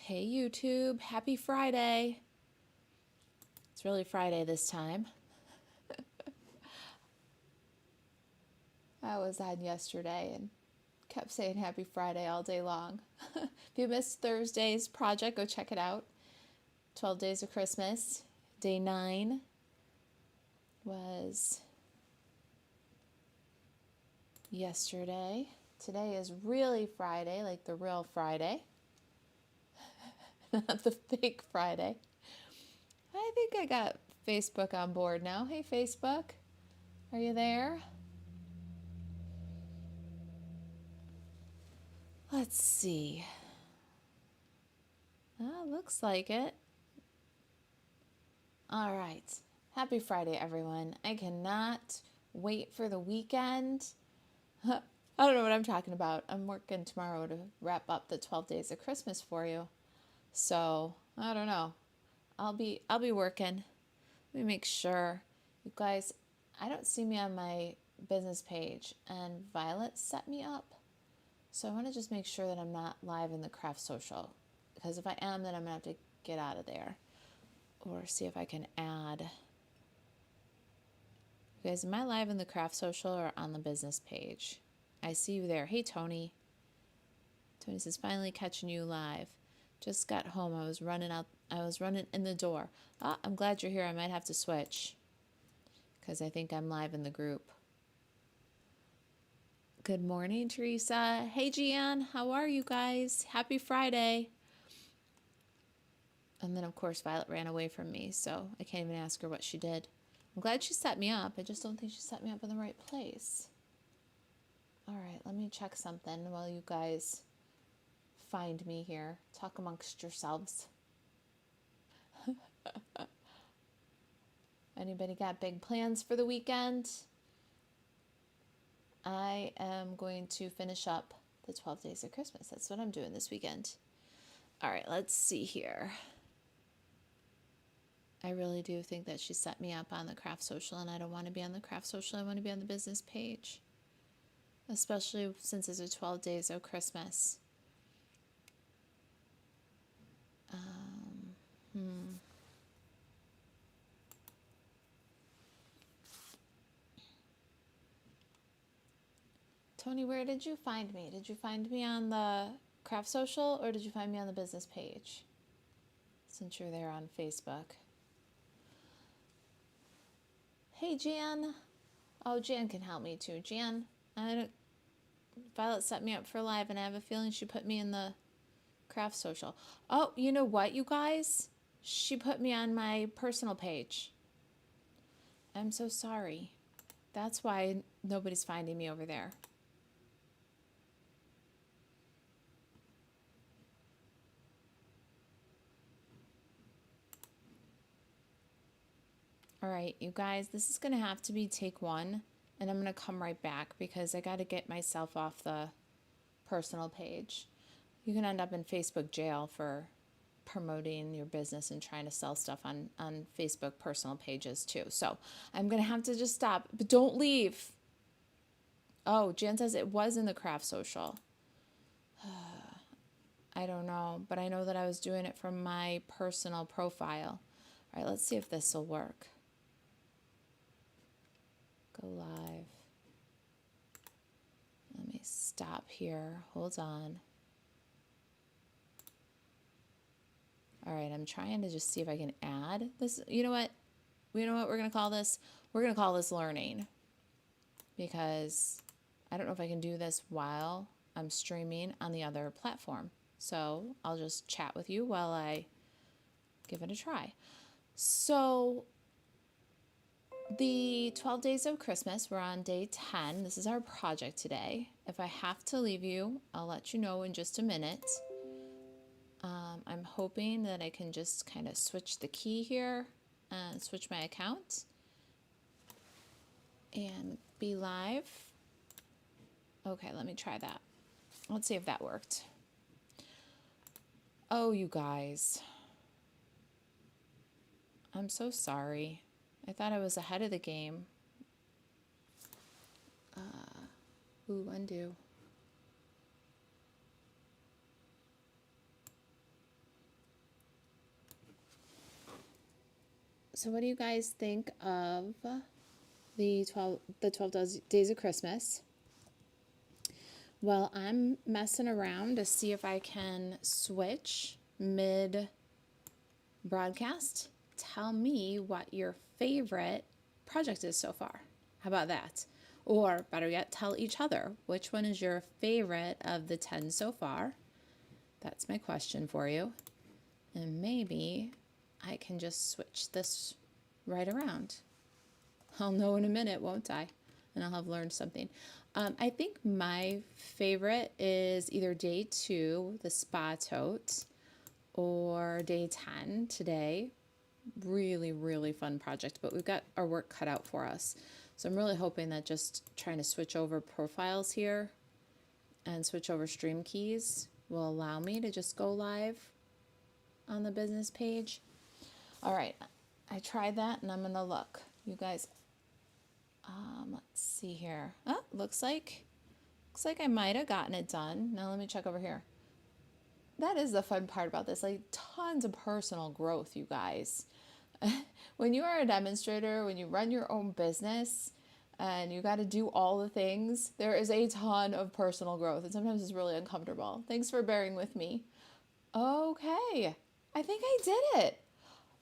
Hey YouTube, happy Friday. It's really Friday this time. I was on yesterday and kept saying happy Friday all day long. If you missed Thursday's project, go check it out. 12 Days of Christmas. Day 9 was yesterday. Today is really Friday, like the real Friday, not the fake Friday. I think I got Facebook on board now. Hey Facebook, are you there? Let's see. Looks like it. All right. Happy Friday, everyone. I cannot wait for the weekend. I don't know what I'm talking about. I'm working tomorrow to wrap up the 12 days of Christmas for you. So, I don't know. I'll be working. Let me make sure. You guys, I don't see me on my business page, and Violet set me up. So I want to just make sure that I'm not live in the craft social, because if I am, then I'm going to have to get out of there or see if I can add. You guys, am I live in the craft social or on the business page? I see you there. Hey, Tony. Tony says, finally catching you live. Just got home. I was running in the door. I'm glad you're here. I might have to switch because I think I'm live in the group. Good morning, Teresa. Hey, Gian. How are you guys? Happy Friday. And then, of course, Violet ran away from me, so I can't even ask her what she did. I'm glad she set me up. I just don't think she set me up in the right place. All right, let me check something while you guys find me here. Talk amongst yourselves. Anybody got big plans for the weekend? I am going to finish up the 12 Days of Christmas. That's what I'm doing this weekend. All right, let's see here. I really do think that she set me up on the craft social, and I don't want to be on the craft social. I want to be on the business page, especially since it's a 12 Days of Christmas. Tony, where did you find me? Did you find me on the craft social, or did you find me on the business page? Since you're there on Facebook. Hey, Jan. Oh, Jan can help me too. Jan, Violet set me up for live, and I have a feeling she put me in the craft social. Oh, you know what, you guys? She put me on my personal page. I'm so sorry. That's why nobody's finding me over there. All right, you guys, this is going to have to be take 1, and I'm going to come right back because I got to get myself off the personal page. You can end up in Facebook jail for promoting your business and trying to sell stuff on Facebook personal pages too. So I'm going to have to just stop, but don't leave. Oh, Jan says it was in the craft social. I don't know, but I know that I was doing it from my personal profile. All right, let's see if this will work. Go live. Let me stop here. Hold on. All right, I'm trying to just see if I can add this. You know what? We're going to call this? We're going to call this learning, because I don't know if I can do this while I'm streaming on the other platform. So I'll just chat with you while I give it a try. So the 12 Days of Christmas, we're on day 10. This is our project today. If I have to leave you, I'll let you know in just a minute. I'm hoping that I can just kind of switch the key here and switch my account and be live. Okay, let me try that. Let's see if that worked. Oh, you guys. I'm so sorry. I thought I was ahead of the game. Ooh, undo. So what do you guys think of the 12 days of Christmas? Well, I'm messing around to see if I can switch mid broadcast. Tell me what your favorite project is so far. How about that? Or better yet, tell each other which one is your favorite of the 10 so far. That's my question for you. And maybe I can just switch this right around. I'll know in a minute, won't I? And I'll have learned something. I think my favorite is either day 2, the spa tote, or day 10 today. Really, really fun project, but we've got our work cut out for us. So I'm really hoping that just trying to switch over profiles here and switch over stream keys will allow me to just go live on the business page. All right, I tried that and I'm gonna look. You guys, let's see here. Oh, looks like I might have gotten it done. Now let me check over here. That is the fun part about this, like tons of personal growth, you guys. When you are a demonstrator, when you run your own business and you got to do all the things, there is a ton of personal growth, and sometimes it's really uncomfortable. Thanks for bearing with me. Okay, I think I did it.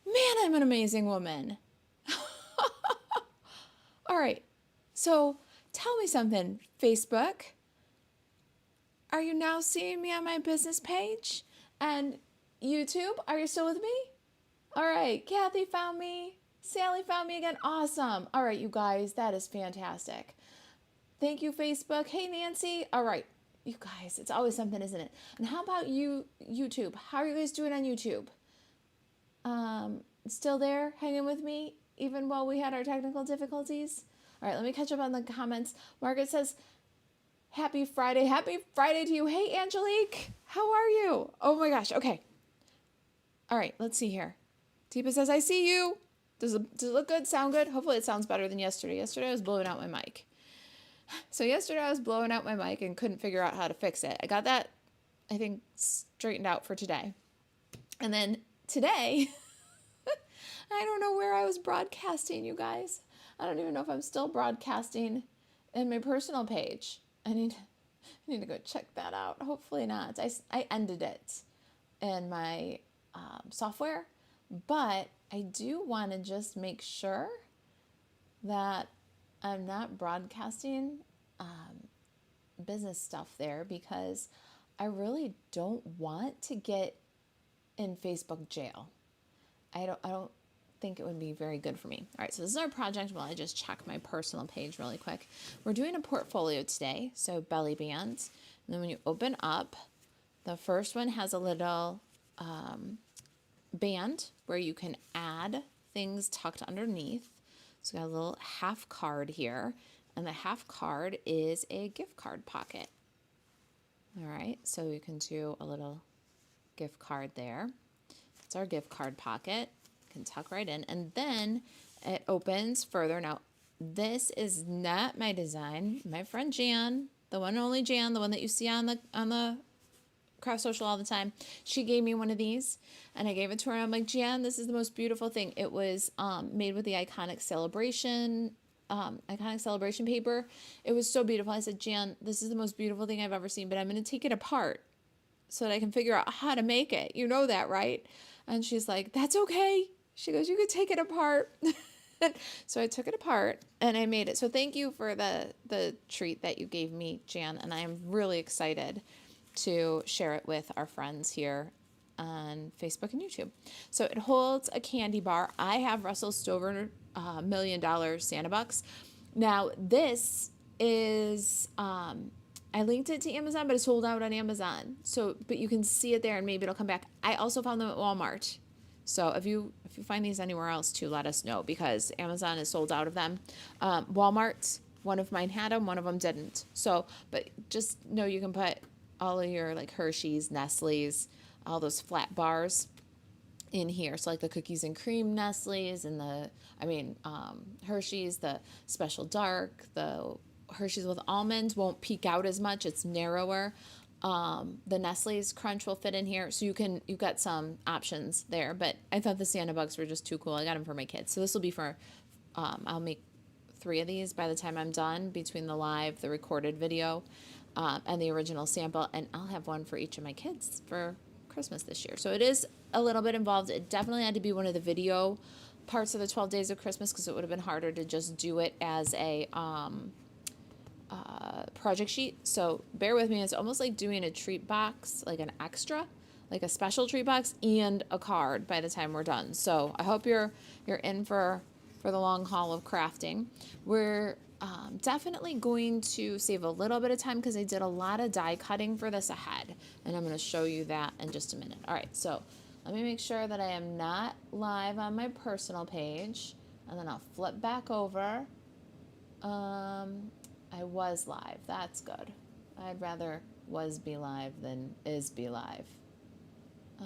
Man, I'm an amazing woman. All right, so tell me something, Facebook. Are you now seeing me on my business page? And YouTube, are you still with me? All right, Kathy found me. Sally found me again. Awesome. All right, you guys, that is fantastic. Thank you, Facebook. Hey, Nancy. All right, you guys, it's always something, isn't it? And how about you, YouTube? How are you guys doing on YouTube? Still there, hanging with me, even while we had our technical difficulties? All right, let me catch up on the comments. Margaret says, happy Friday. Happy Friday to you. Hey, Angelique. How are you? Oh my gosh. Okay. All right, let's see here. Deepa says, I see you. Does it look good? Sound good? Hopefully it sounds better than yesterday. Yesterday I was blowing out my mic. So yesterday I was blowing out my mic and couldn't figure out how to fix it. I got that, I think, straightened out for today. And then today, I don't know where I was broadcasting, you guys. I don't even know if I'm still broadcasting in my personal page. I need to go check that out. Hopefully not. I ended it in my software, but I do want to just make sure that I'm not broadcasting business stuff there, because I really don't want to get in Facebook jail. I don't think it would be very good for me. All right, so this is our project. Well, I just check my personal page really quick. We're doing a portfolio today, so belly bands. And then when you open up, the first one has a little band where you can add things tucked underneath. So we got a little half card here, and the half card is a gift card pocket. All right, so you can do a little gift card there. It's our gift card pocket. You can tuck right in, and then it opens further. Now, this is not my design. My friend Jan, the one and only Jan, the one that you see on the Craft Social all the time, she gave me one of these, and I gave it to her, and I'm like, Jan, this is the most beautiful thing. It was made with the iconic celebration paper. It was so beautiful. I said, Jan, this is the most beautiful thing I've ever seen, but I'm going to take it apart so that I can figure out how to make it. You know that, right? And she's like, that's okay. She goes, you could take it apart. So I took it apart and I made it. So thank you for the treat that you gave me, Jan, and I am really excited to share it with our friends here on Facebook and YouTube. So it holds a candy bar. I have Russell Stover $1 Million Santa Bucks. Now this is I linked it to Amazon, but it's sold out on Amazon. So, but you can see it there, and maybe it'll come back. I also found them at Walmart. So if you find these anywhere else too, let us know, because Amazon is sold out of them. Walmart, one of mine had them, one of them didn't. So, but just know you can put all of your like Hershey's, Nestle's, all those flat bars in here. So like the cookies and cream Nestle's and Hershey's, the special dark, the Hershey's with almonds won't peek out as much. It's narrower. The Nestle's Crunch will fit in here. So you've got some options there, but I thought the Santa bugs were just too cool. I got them for my kids. So this will be for, I'll make 3 of these by the time I'm done between the live, the recorded video, and the original sample. And I'll have one for each of my kids for Christmas this year. So it is a little bit involved. It definitely had to be one of the video parts of the 12 Days of Christmas because it would have been harder to just do it as a project sheet. So bear with me. It's almost like doing a treat box, like an extra, like a special treat box and a card by the time we're done. So I hope you're in for the long haul of crafting. We're definitely going to save a little bit of time because I did a lot of die cutting for this ahead, and I'm going to show you that in just a minute. All right, so let me make sure that I am not live on my personal page, and then I'll flip back over. I was live. That's good. I'd rather was be live than is be live. I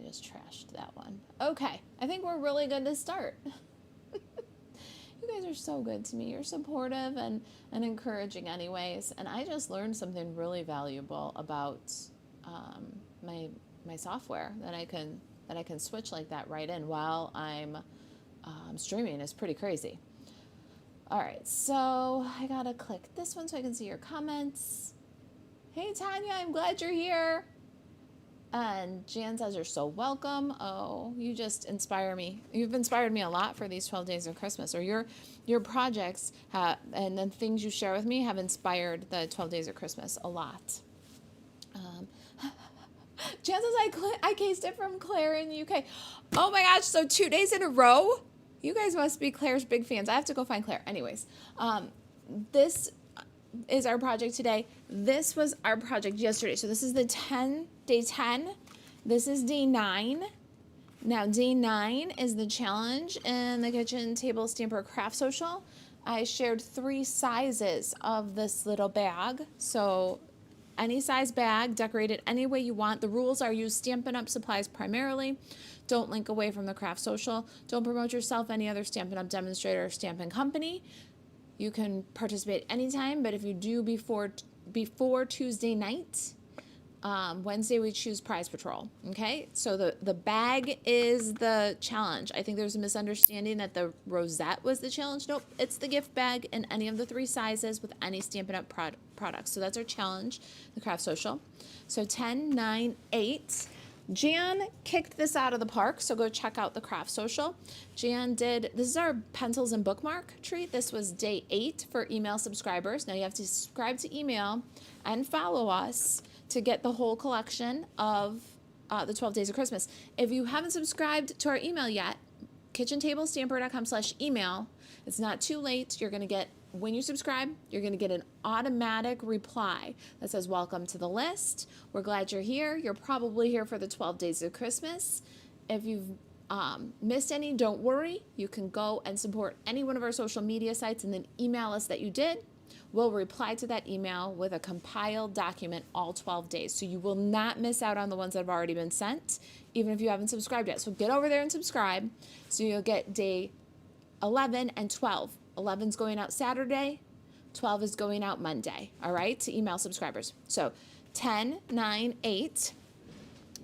just trashed that one. Okay, I think we're really good to start. You guys are so good to me. You're supportive and encouraging anyways. And I just learned something really valuable about my software that I can switch like that right in while I'm streaming. Is pretty crazy. All right, so I gotta click this one so I can see your comments. Hey Tanya, I'm glad you're here. And Jan says you're so welcome. Oh, you just inspire me. You've inspired me a lot for these 12 Days of Christmas, or your projects and the things you share with me have inspired the 12 Days of Christmas a lot. Jan says I cased it from Claire in the UK. Oh my gosh, so 2 days in a row? You guys must be Claire's big fans. I have to go find Claire. Anyways, this is our project today. This was our project yesterday. So this is day 10. This is day 9. Now day 9 is the challenge in the Kitchen Table Stamper Craft Social. I shared 3 sizes of this little bag. So any size bag, decorate it any way you want. The rules are use Stampin' Up! Supplies primarily. Don't link away from the Craft Social. Don't promote yourself, any other Stampin' Up! Demonstrator or Stampin' Company. You can participate anytime, but if you do before Tuesday night, Wednesday we choose Prize Patrol. Okay, so the bag is the challenge. I think there's a misunderstanding that the rosette was the challenge. Nope, it's the gift bag in any of the 3 sizes with any Stampin' Up! Products. So that's our challenge, the Craft Social. So 10, 9, 8. Jan kicked this out of the park, so go check out the Craft Social. This is our pencils and bookmark treat. This was day 8 for email subscribers. Now you have to subscribe to email and follow us to get the whole collection of the 12 Days of Christmas. If you haven't subscribed to our email yet, kitchentablestamper.com/email. It's not too late. You're going to get, when you subscribe, you're going to get an automatic reply that says, welcome to the list. We're glad you're here. You're probably here for the 12 Days of Christmas. If you've missed any, don't worry. You can go and support any one of our social media sites and then email us that you did. We'll reply to that email with a compiled document all 12 days. So you will not miss out on the ones that have already been sent, even if you haven't subscribed yet. So get over there and subscribe. So you'll get day 11 and 12. 11's going out Saturday. 12 is going out Monday. All right, to email subscribers. So 10, 9, 8.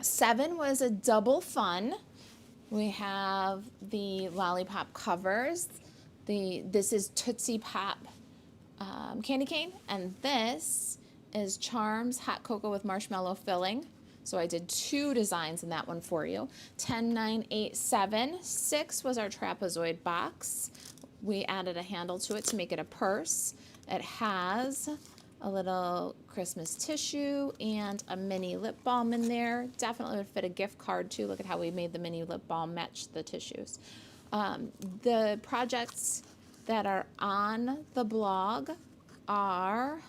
7 was a double fun. We have the lollipop covers. This is Tootsie Pop candy cane, and this is Charms Hot Cocoa with Marshmallow Filling. So I did 2 designs in that one for you. 10, 9, 8, 7. 6 was our trapezoid box. We added a handle to it to make it a purse. It has a little Christmas tissue and a mini lip balm in there. Definitely would fit a gift card too. Look at how we made the mini lip balm match the tissues. The projects that are on the blog are,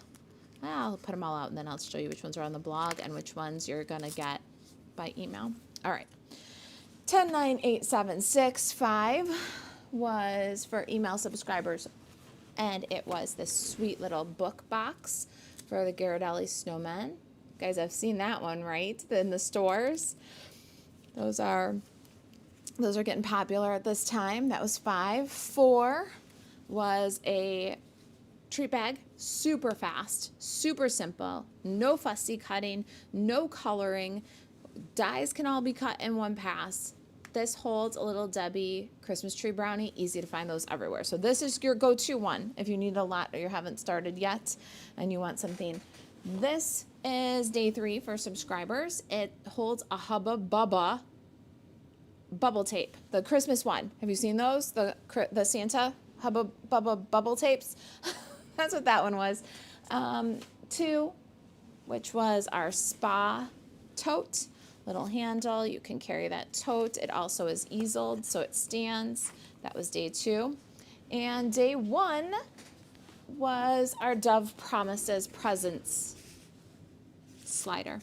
I'll put them all out and then I'll show you which ones are on the blog and which ones you're going to get by email. All right. 10, 9, 8, 7, 6, 5 was for email subscribers, and it was this sweet little book box for the Ghirardelli Snowmen. You guys have seen that one, right? In the stores. Those are getting popular at this time. That was 5. 4 was a treat bag, super fast, super simple, no fussy cutting, no coloring. Dies can all be cut in one pass. This holds a Little Debbie Christmas tree brownie. Easy to find those everywhere. So this is your go-to one if you need a lot or you haven't started yet and you want something. This is day 3 for subscribers. It holds a Hubba Bubba bubble tape, the Christmas one. Have you seen those? The Santa Hubba Bubba bubble tapes? That's what that one was. 2, which was our spa tote. Little handle, you can carry that tote. It also is easeled, so it stands. That was day 2. And day 1 was our Dove Promises Presents slider.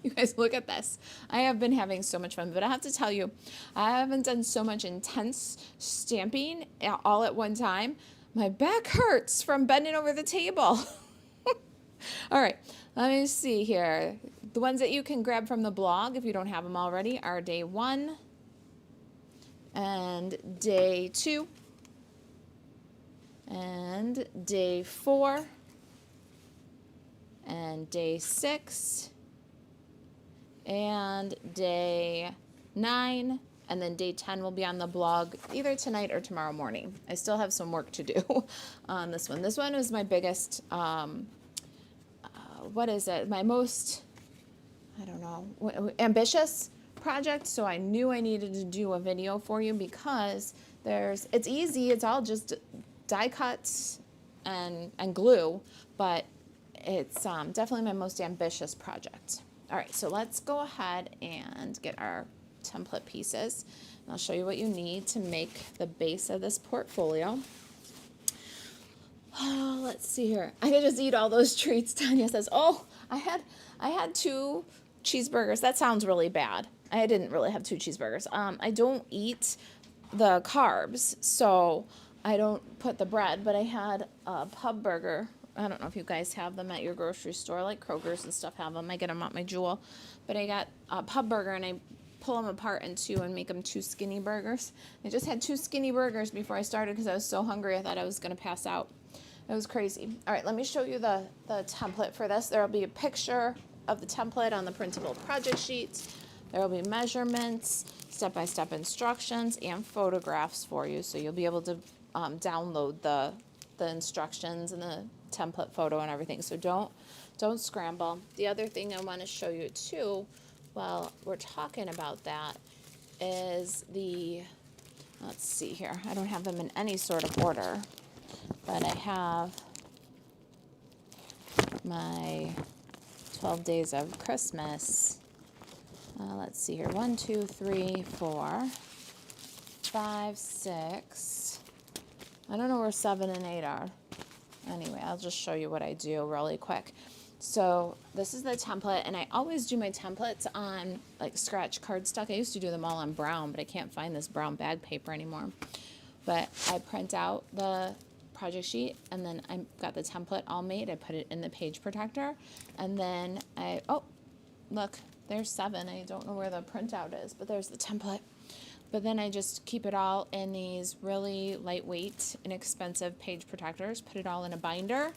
You guys, look at this. I have been having so much fun, but I have to tell you, I haven't done so much intense stamping all at one time. My back hurts from bending over the table. All right, let me see here. The ones that you can grab from the blog, if you don't have them already, are day 1 and day 2 and day 4 and day 6 and day 9, and then day 10 will be on the blog either tonight or tomorrow morning. I still have some work to do on this one. This one is my biggest, what is it? My most, I don't know, ambitious project. So I knew I needed to do a video for you because it's easy. It's all just die cuts and glue, but it's definitely my most ambitious project. All right, so let's go ahead and get our template pieces. And I'll show you what you need to make the base of this portfolio. Oh, let's see here. I could just eat all those treats. Tanya says, oh, I had 2 cheeseburgers. That sounds really bad. I didn't really have 2 cheeseburgers. I don't eat the carbs, so I don't put the bread, but I had a pub burger. I don't know if you guys have them at your grocery store, like Kroger's and stuff have them. I get them at my Jewel. But I got a pub burger, and I pull them apart in 2 and make them 2 skinny burgers. I just had 2 skinny burgers before I started because I was so hungry I thought I was going to pass out. It was crazy. All right, let me show you the template for this. There will be a picture of the template on the printable project sheet. There will be measurements, step-by-step instructions, and photographs for you. So you'll be able to download the instructions and the template photo and everything. So don't scramble. The other thing I want to show you too, while we're talking about that, is let's see here. I don't have them in any sort of order, but I have my 12 Days of Christmas. Let's see here. 1, 2, 3, 4, 5, 6. I don't know where 7 and 8 are. Anyway, I'll just show you what I do really quick. So this is the template, and I always do my templates on like scratch cardstock. I used to do them all on brown, but I can't find this brown bag paper anymore. But I print out the project sheet, and then I got the template all made. I put it in the page protector, and then oh, look, there's 7. I don't know where the printout is, but there's the template. But then I just keep it all in these really lightweight, inexpensive page protectors, put it all in a binder,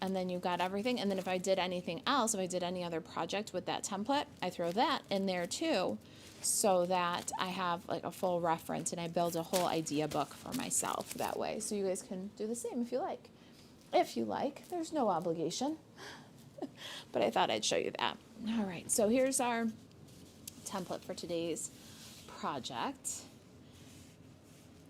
and then you've got everything. And then if I did anything else, if I did any other project with that template, I throw that in there too, so that I have like a full reference, and I build a whole idea book for myself that way. So you guys can do the same if you like. If you like, there's no obligation. But I thought I'd show you that. All right, so here's our template for today's project.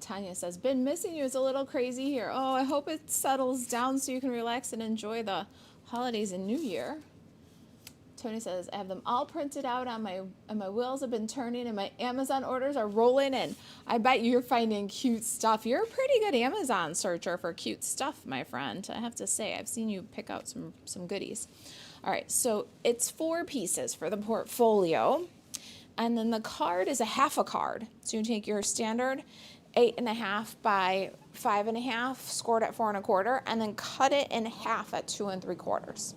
Tanya says, been missing you. It's a little crazy here. Oh, I hope it settles down so you can relax and enjoy the holidays and New Year. Tony says, I have them all printed out and my wheels have been turning and my Amazon orders are rolling in. I bet you're finding cute stuff. You're a pretty good Amazon searcher for cute stuff, my friend. I have to say, I've seen you pick out some goodies. All right, so it's 4 pieces for the portfolio. And then the card is a half a card. So you take your standard 8.5 by 5.5, scored at 4 1/4, and then cut it in half at 2 3/4.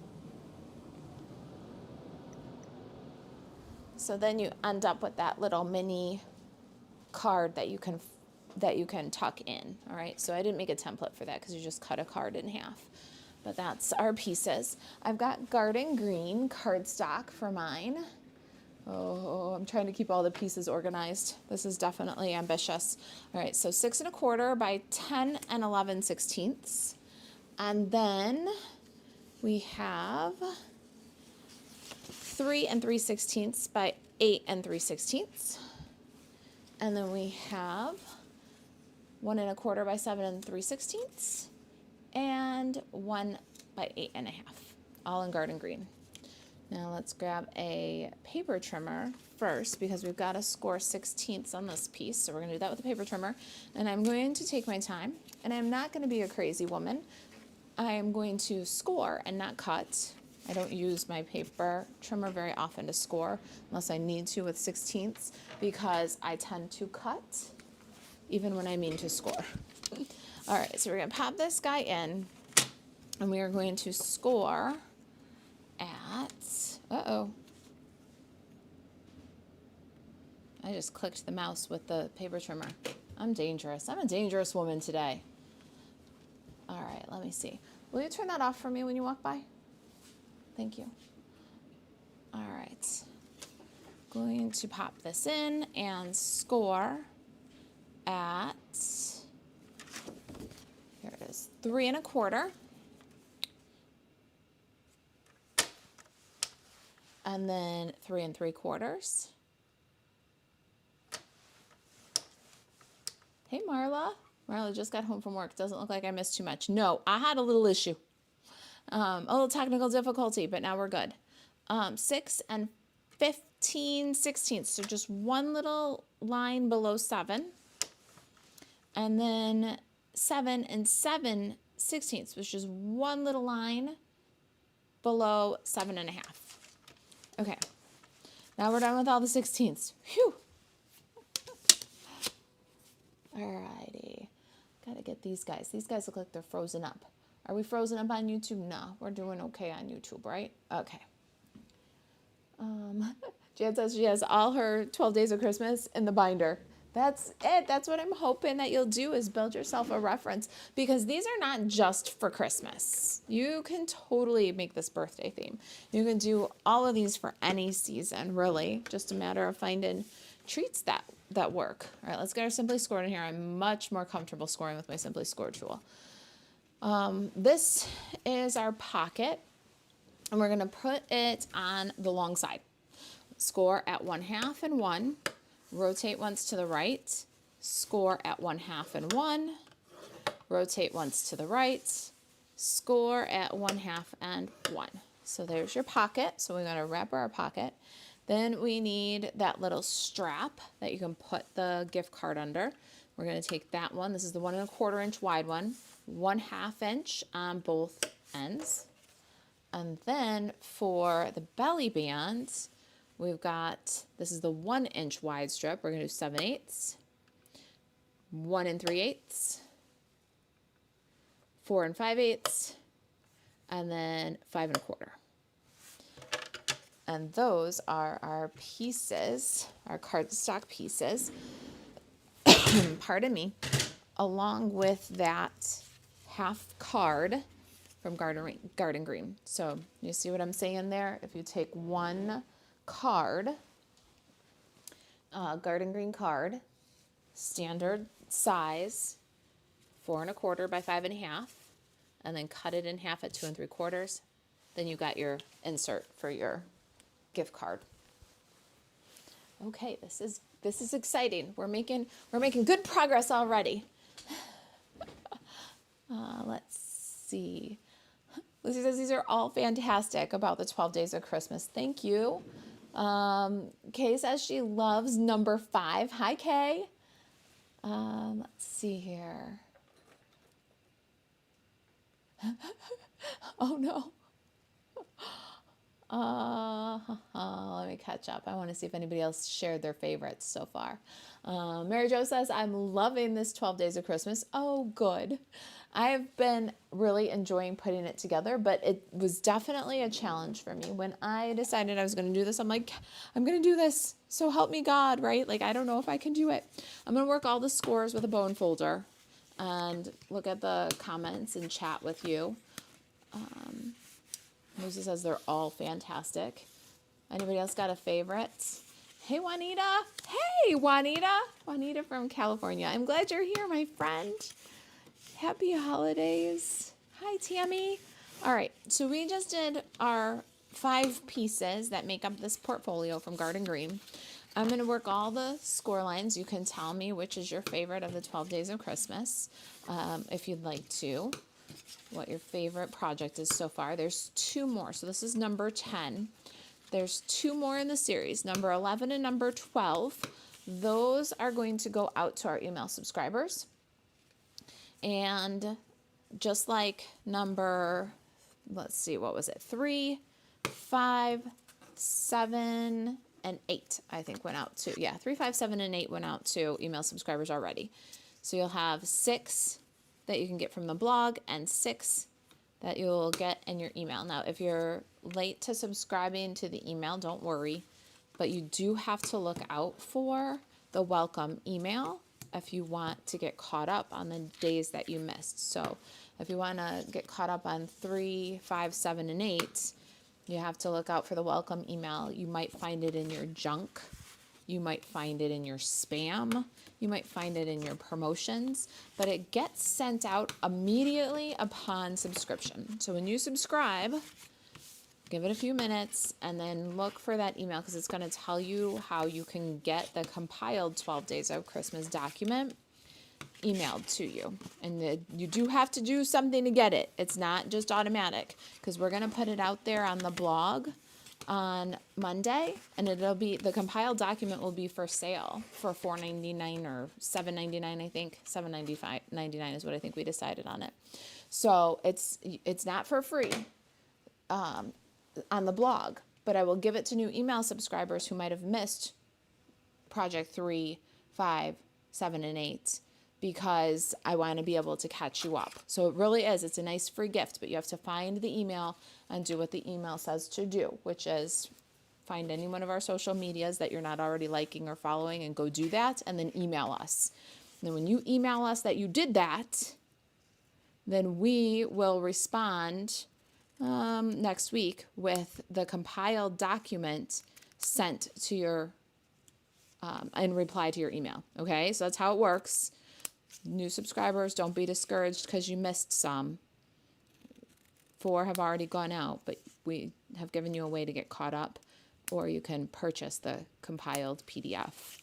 So then you end up with that little mini card that you can that you can tuck in. All right, so I didn't make a template for that because you just cut a card in half. But that's our pieces. I've got garden green cardstock for mine. Oh, I'm trying to keep all the pieces organized. This is definitely ambitious. All right, so 6 1/4 by 10 11/16. And then we have 3 3/16 by 8 3/16. And then we have 1 1/4 by 7 3/16. And 1 by 8 1/2, all in garden green. Now let's grab a paper trimmer first because we've got to score 16ths on this piece. So we're going to do that with a paper trimmer. And I'm going to take my time, and I'm not going to be a crazy woman. I am going to score and not cut. I don't use my paper trimmer very often to score unless I need to with 16ths because I tend to cut even when I mean to score. All right, so we're going to pop this guy in, and we are going to score at, I just clicked the mouse with the paper trimmer. I'm dangerous. I'm a dangerous woman today. All right, let me see. Will you turn that off for me when you walk by? Thank you. All right. Going to pop this in and score at, here it is, 3 1/4. And then 3 3/4. Hey, Marla. Marla just got home from work. Doesn't look like I missed too much. No, I had a little issue. A little technical difficulty, but now we're good. 6 15/16. So just one little line below 7. And then 7 7/16, which is one little line below 7 1/2. Okay, now we're done with all the 16ths. Phew. Alrighty, gotta get these guys. These guys look like they're frozen up. Are we frozen up on YouTube? No, we're doing okay on YouTube, right? Okay. Jan says she has all her 12 Days of Christmas in the binder. That's it. That's what I'm hoping that you'll do is build yourself a reference because these are not just for Christmas. You can totally make this birthday theme. You can do all of these for any season, really. Just a matter of finding treats that work. All right, let's get our Simply Scored in here. I'm much more comfortable scoring with my Simply Scored tool. This is our pocket, and we're going to put it on the long side. Score at 1/2 and 1. Rotate once to the right, score at 1/2 and 1, rotate once to the right, score at 1/2 and 1. So there's your pocket. So we're going to wrap our pocket. Then we need that little strap that you can put the gift card under. We're going to take that one. This is the 1 1/4 inch wide one, 1/2 inch on both ends. And then for the belly bands, we've got, this is the 1 inch wide strip. We're going to do 7/8, 1 3/8, 4 5/8, and then 5 1/4. And those are our pieces, our cardstock pieces, pardon me, along with that half card from Garden Green. So you see what I'm saying there? If you take one card, Garden Green card, standard size, 4 1/4 by 5 1/2, and then cut it in half at 2 3/4, then you got your insert for your gift card. Okay, this is exciting. We're making good progress already. Let's see. Lucy says these are all fantastic about the 12 Days of Christmas. Thank you. Kay says she loves number 5. Hi, Kay. Let's see here. Oh, no. Let me catch up. I want to see if anybody else shared their favorites so far. Mary Jo says, I'm loving this 12 Days of Christmas. Oh, good. I've been really enjoying putting it together, but it was definitely a challenge for me. When I decided I was going to do this, I'm like, I'm going to do this. So help me God, right? Like, I don't know if I can do it. I'm going to work all the scores with a bone folder and look at the comments and chat with you. Marisa says they're all fantastic. Anybody else got a favorite? Hey, Juanita. Hey, Juanita. Juanita from California. I'm glad you're here, my friend. Happy holidays. Hi, Tammy. All right, so we just did our 5 pieces that make up this portfolio from Garden Green. I'm going to work all the score lines. You can tell me which is your favorite of the 12 Days of Christmas, if you'd like to, what your favorite project is so far. There's 2 more, so this is number 10. There's 2 more in the series, number 11 and number 12. Those are going to go out to our email subscribers. And just like number, let's see, what was it? 3, 5, 7, and 8, I think went out to, 3, 5, 7, and 8 went out to email subscribers already. So you'll have 6 that you can get from the blog and 6 that you'll get in your email. Now, if you're late to subscribing to the email, don't worry, but you do have to look out for the welcome email if you want to get caught up on the days that you missed. So if you want to get caught up on 3, 5, 7, and 8, you have to look out for the welcome email. You might find it in your junk. You might find it in your spam. You might find it in your promotions, but it gets sent out immediately upon subscription. So when you subscribe, give it a few minutes and then look for that email, because it's going to tell you how you can get the compiled 12 Days of Christmas document emailed to you. And you do have to do something to get it. It's not just automatic, because we're going to put it out there on the blog on Monday, and it'll be, the compiled document will be for sale for $4.99 or $7.99, I think. $7.99 is what I think we decided on it. So it's not for free on the blog, but I will give it to new email subscribers who might have missed project 3, 5, 7, and 8, because I want to be able to catch you up. So it really is, it's a nice free gift, but you have to find the email and do what the email says to do, which is find any one of our social medias that you're not already liking or following and go do that, and then email us. And then when you email us that you did that, then we will respond next week with the compiled document sent to your, and reply to your email. Okay, so that's how it works. New subscribers, don't be discouraged because you missed some. 4 have already gone out, but we have given you a way to get caught up, or you can purchase the compiled PDF.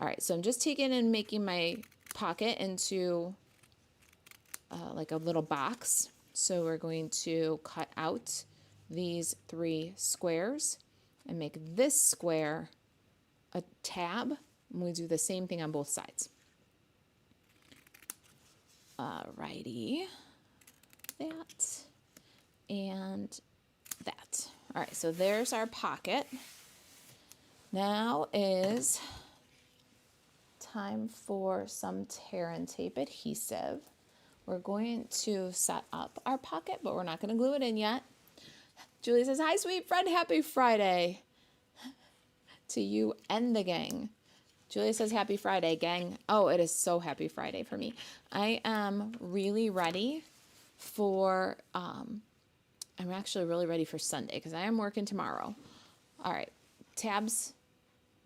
All right, so I'm just taking and making my pocket into like a little box. So we're going to cut out these 3 squares and make this square a tab. And we do the same thing on both sides. Alrighty, that and that. All right, so there's our pocket. Now is time for some tear and tape adhesive. We're going to set up our pocket, but we're not going to glue it in yet. Julie says, hi, sweet friend, happy Friday to you and the gang. Julia says, happy Friday, gang. Oh, it is so happy Friday for me. I am really ready for, I'm actually really ready for Sunday because I am working tomorrow. All right, tabs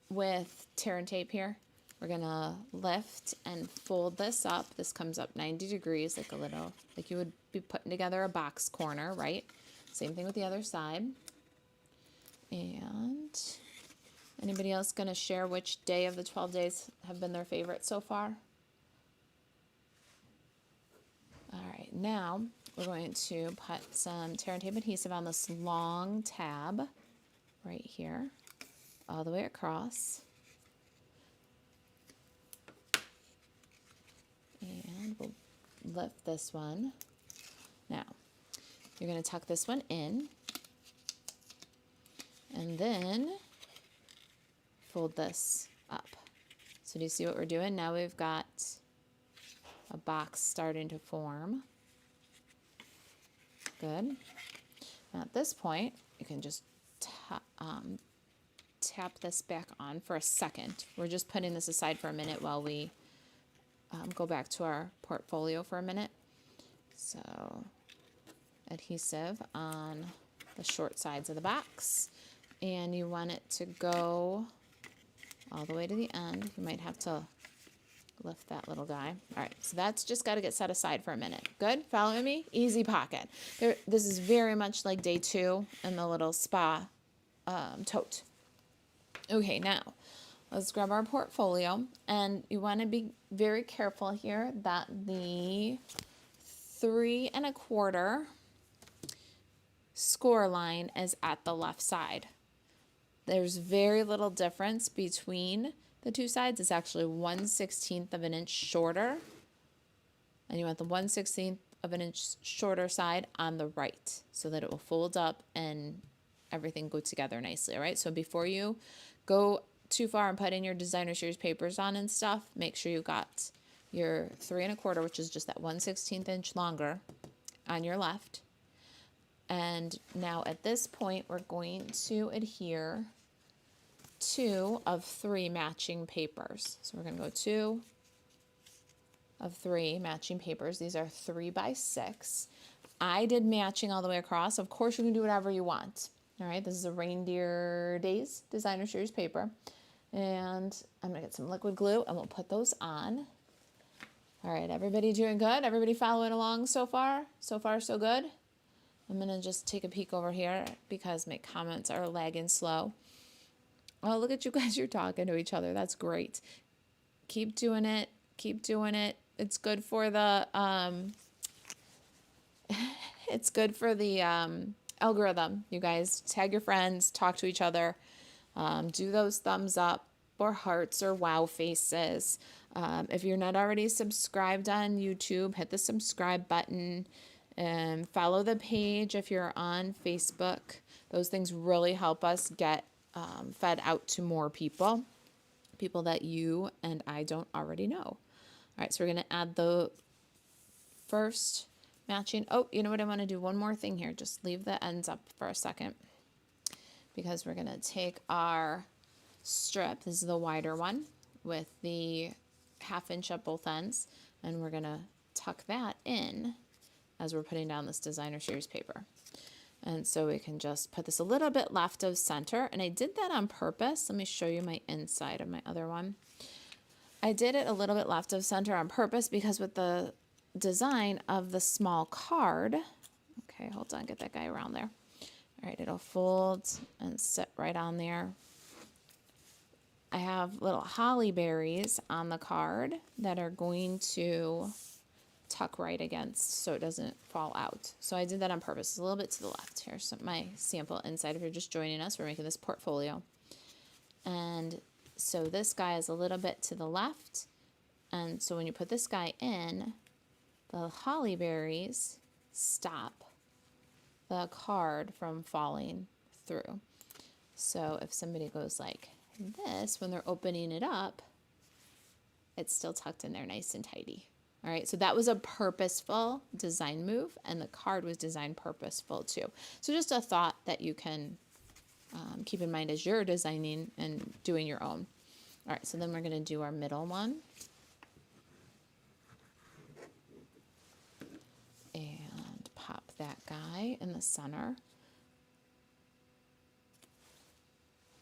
with tear and tape here. We're going to lift and fold this up. This comes up 90 degrees, like a little, like you would be putting together a box corner, right? Same thing with the other side. And anybody else going to share which day of the 12 days have been their favorite so far? All right, now we're going to put some tear and tape adhesive on this long tab right here, all the way across. And we'll lift this one. Now, you're going to tuck this one in, and then fold this up. So do you see what we're doing? Now we've got a box starting to form. Good. Now at this point, you can just tap this back on for a second. We're just putting this aside for a minute while we go back to our portfolio for a minute. So adhesive on the short sides of the box, and you want it to go all the way to the end. You might have to lift that little guy. All right, so that's just got to get set aside for a minute. Good? Following me? Easy pocket. This is very much like day 2 in the little spa tote. Okay, now let's grab our portfolio, and you want to be very careful here that the 3 1/4 score line is at the left side. There's very little difference between the two sides. It's actually 1/16 of an inch shorter, and you want the 1/16 of an inch shorter side on the right so that it will fold up and everything go together nicely. All right, so before you go too far and put in your designer series papers on and stuff, make sure you got your 3 1/4, which is just that 1/16 inch longer, on your left. And now at this point, we're going to adhere 2 of 3 matching papers. So we're going to go 2 of 3 matching papers. These are 3 by 6. I did matching all the way across. Of course, you can do whatever you want. All right, this is a Reindeer Days Designer Series paper. And I'm going to get some liquid glue, and we'll put those on. All right, everybody doing good? Everybody following along so far? So far, so good? I'm going to just take a peek over here because my comments are lagging slow. Oh, look at you guys. You're talking to each other. That's great. Keep doing it. Keep doing it. It's good for the algorithm. You guys tag your friends, talk to each other, do those thumbs up or hearts or wow faces. If you're not already subscribed on YouTube, hit the subscribe button and follow the page if you're on Facebook. Those things really help us get fed out to more people that you and I don't already know. All right, so we're going to add the first matching. Oh, you know what? I want to do one more thing here. Just leave the ends up for a second because we're going to take our strip. This is the wider one with the 1/2 inch at both ends, and we're going to tuck that in as we're putting down this designer series paper. And so we can just put this a little bit left of center, and I did that on purpose. Let me show you my inside of my other one. I did it a little bit left of center on purpose because with the design of the small card, okay, hold on, get that guy around there. All right, it'll fold and sit right on there. I have little holly berries on the card that are going to tuck right against so it doesn't fall out. So I did that on purpose. It's a little bit to the left. Here's my sample inside. If you're just joining us, we're making this portfolio. And so this guy is a little bit to the left. And so when you put this guy in, the holly berries stop the card from falling through. So if somebody goes like this, when they're opening it up, it's still tucked in there nice and tidy. All right, so that was a purposeful design move, and the card was designed purposeful too. So just a thought that you can keep in mind as you're designing and doing your own. All right, so then we're going to do our middle one. And pop that guy in the center.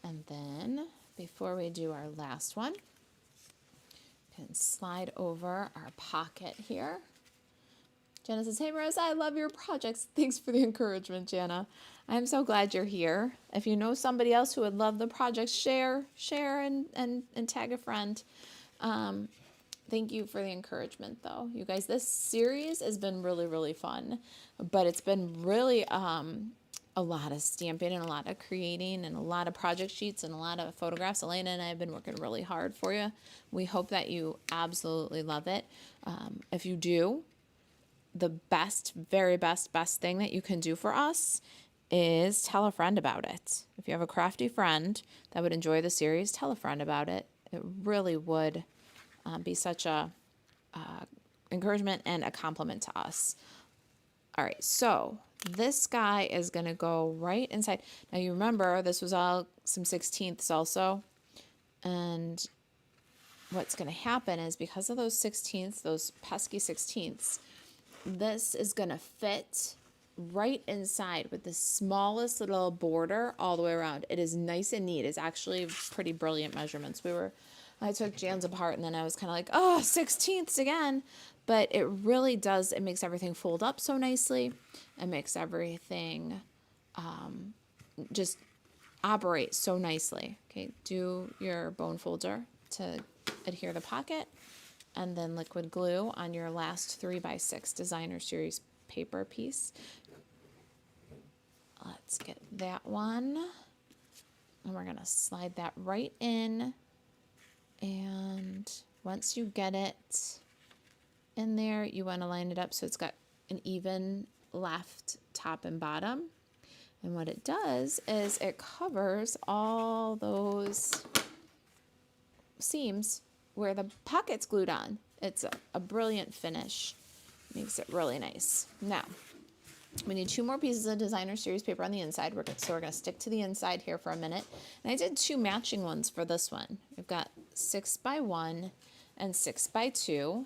And then before we do our last one, can slide over our pocket here. Jana says, hey Marisa, I love your projects. Thanks for the encouragement, Jana. I'm so glad you're here. If you know somebody else who would love the project, share and tag a friend. Thank you for the encouragement though. You guys, this series has been really, really fun, but it's been really a lot of stamping and a lot of creating and a lot of project sheets and a lot of photographs. Elena and I have been working really hard for you. We hope that you absolutely love it. If you do, the best, very best thing that you can do for us is tell a friend about it. If you have a crafty friend that would enjoy the series, tell a friend about it. It really would be such a encouragement and a compliment to us. All right, so this guy is going to go right inside. Now, you remember this was all some 16ths also. And what's going to happen is because of those 16ths, those pesky 16ths, this is going to fit right inside with the smallest little border all the way around. It is nice and neat. It's actually pretty brilliant measurements. I took Jan's apart and then I was kind of like, oh, 16ths again. But it really does, it makes everything fold up so nicely. It makes everything just operate so nicely. Okay, do your bone folder to adhere the pocket, and then liquid glue on your last 3x6 designer series paper piece. Let's get that one, and we're gonna slide that right in. And once you get it in there, you want to line it up so it's got an even left top and bottom. And what it does is it covers all those seams where the pocket's glued on. It's a brilliant finish. Makes it really nice. Now, we need 2 more pieces of designer series paper on the inside. So we're going to stick to the inside here for a minute. And I did 2 matching ones for this one. We've got 6x1 and 6x2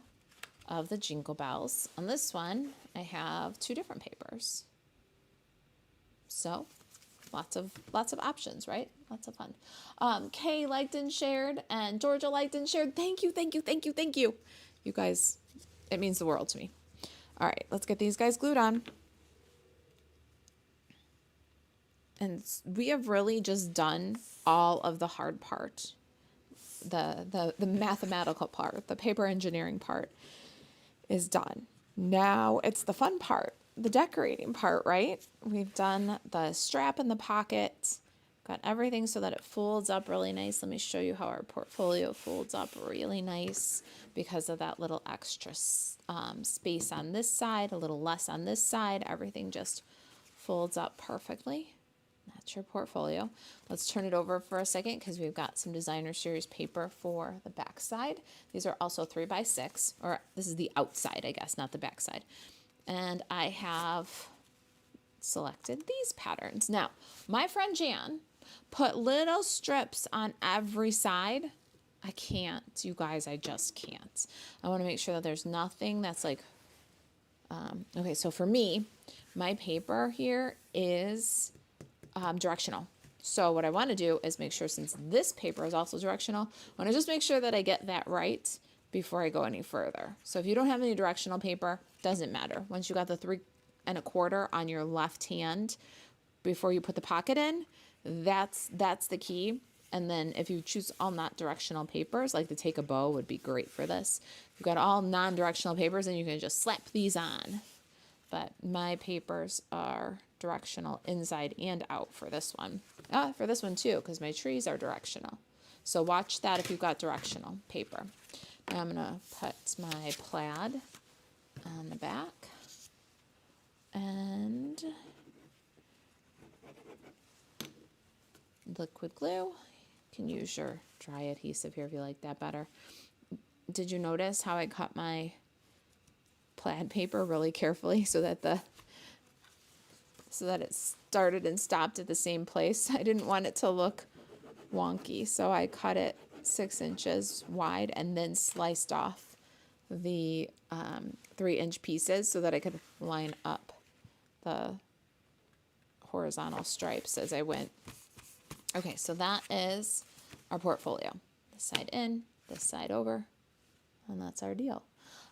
of the Jingle Bells. On this one, I have 2 different papers. So lots of options, right? Lots of fun. Kay liked and shared, and Georgia liked and shared. Thank you. You guys, it means the world to me. All right, let's get these guys glued on. And we have really just done all of the hard part, the mathematical part, the paper engineering part is done. Now it's the fun part, the decorating part, right? We've done the strap in the pocket, got everything so that it folds up really nice. Let me show you how our portfolio folds up really nice because of that little extra space on this side, a little less on this side. Everything just folds up perfectly. That's your portfolio. Let's turn it over for a second because we've got some designer series paper for the back side. These are also 3x6, or this is the outside, I guess, not the back side. And I have selected these patterns. Now, my friend Jan put little strips on every side. I can't, you guys, I just can't. I want to make sure that there's nothing that's like, okay, so for me, my paper here is directional. So what I want to do is make sure, since this paper is also directional, I want to just make sure that I get that right before I go any further. So if you don't have any directional paper, doesn't matter. Once you got the 3 1/4 on your left hand before you put the pocket in, that's the key. And then if you choose all not directional papers, like the Take a Bow would be great for this. You've got all non-directional papers and you can just slap these on. But my papers are directional inside and out for this one. For this one too, because my trees are directional. So watch that if you've got directional paper. Now I'm going to put my plaid on the back. And liquid glue. You can use your dry adhesive here if you like that better. Did you notice how I cut my plaid paper really carefully so that it started and stopped at the same place? I didn't want it to look wonky, so I cut it 6 inches wide and then sliced off the 3-inch pieces so that I could line up the horizontal stripes as I went. Okay, so that is our portfolio. This side in, this side over, and that's our deal.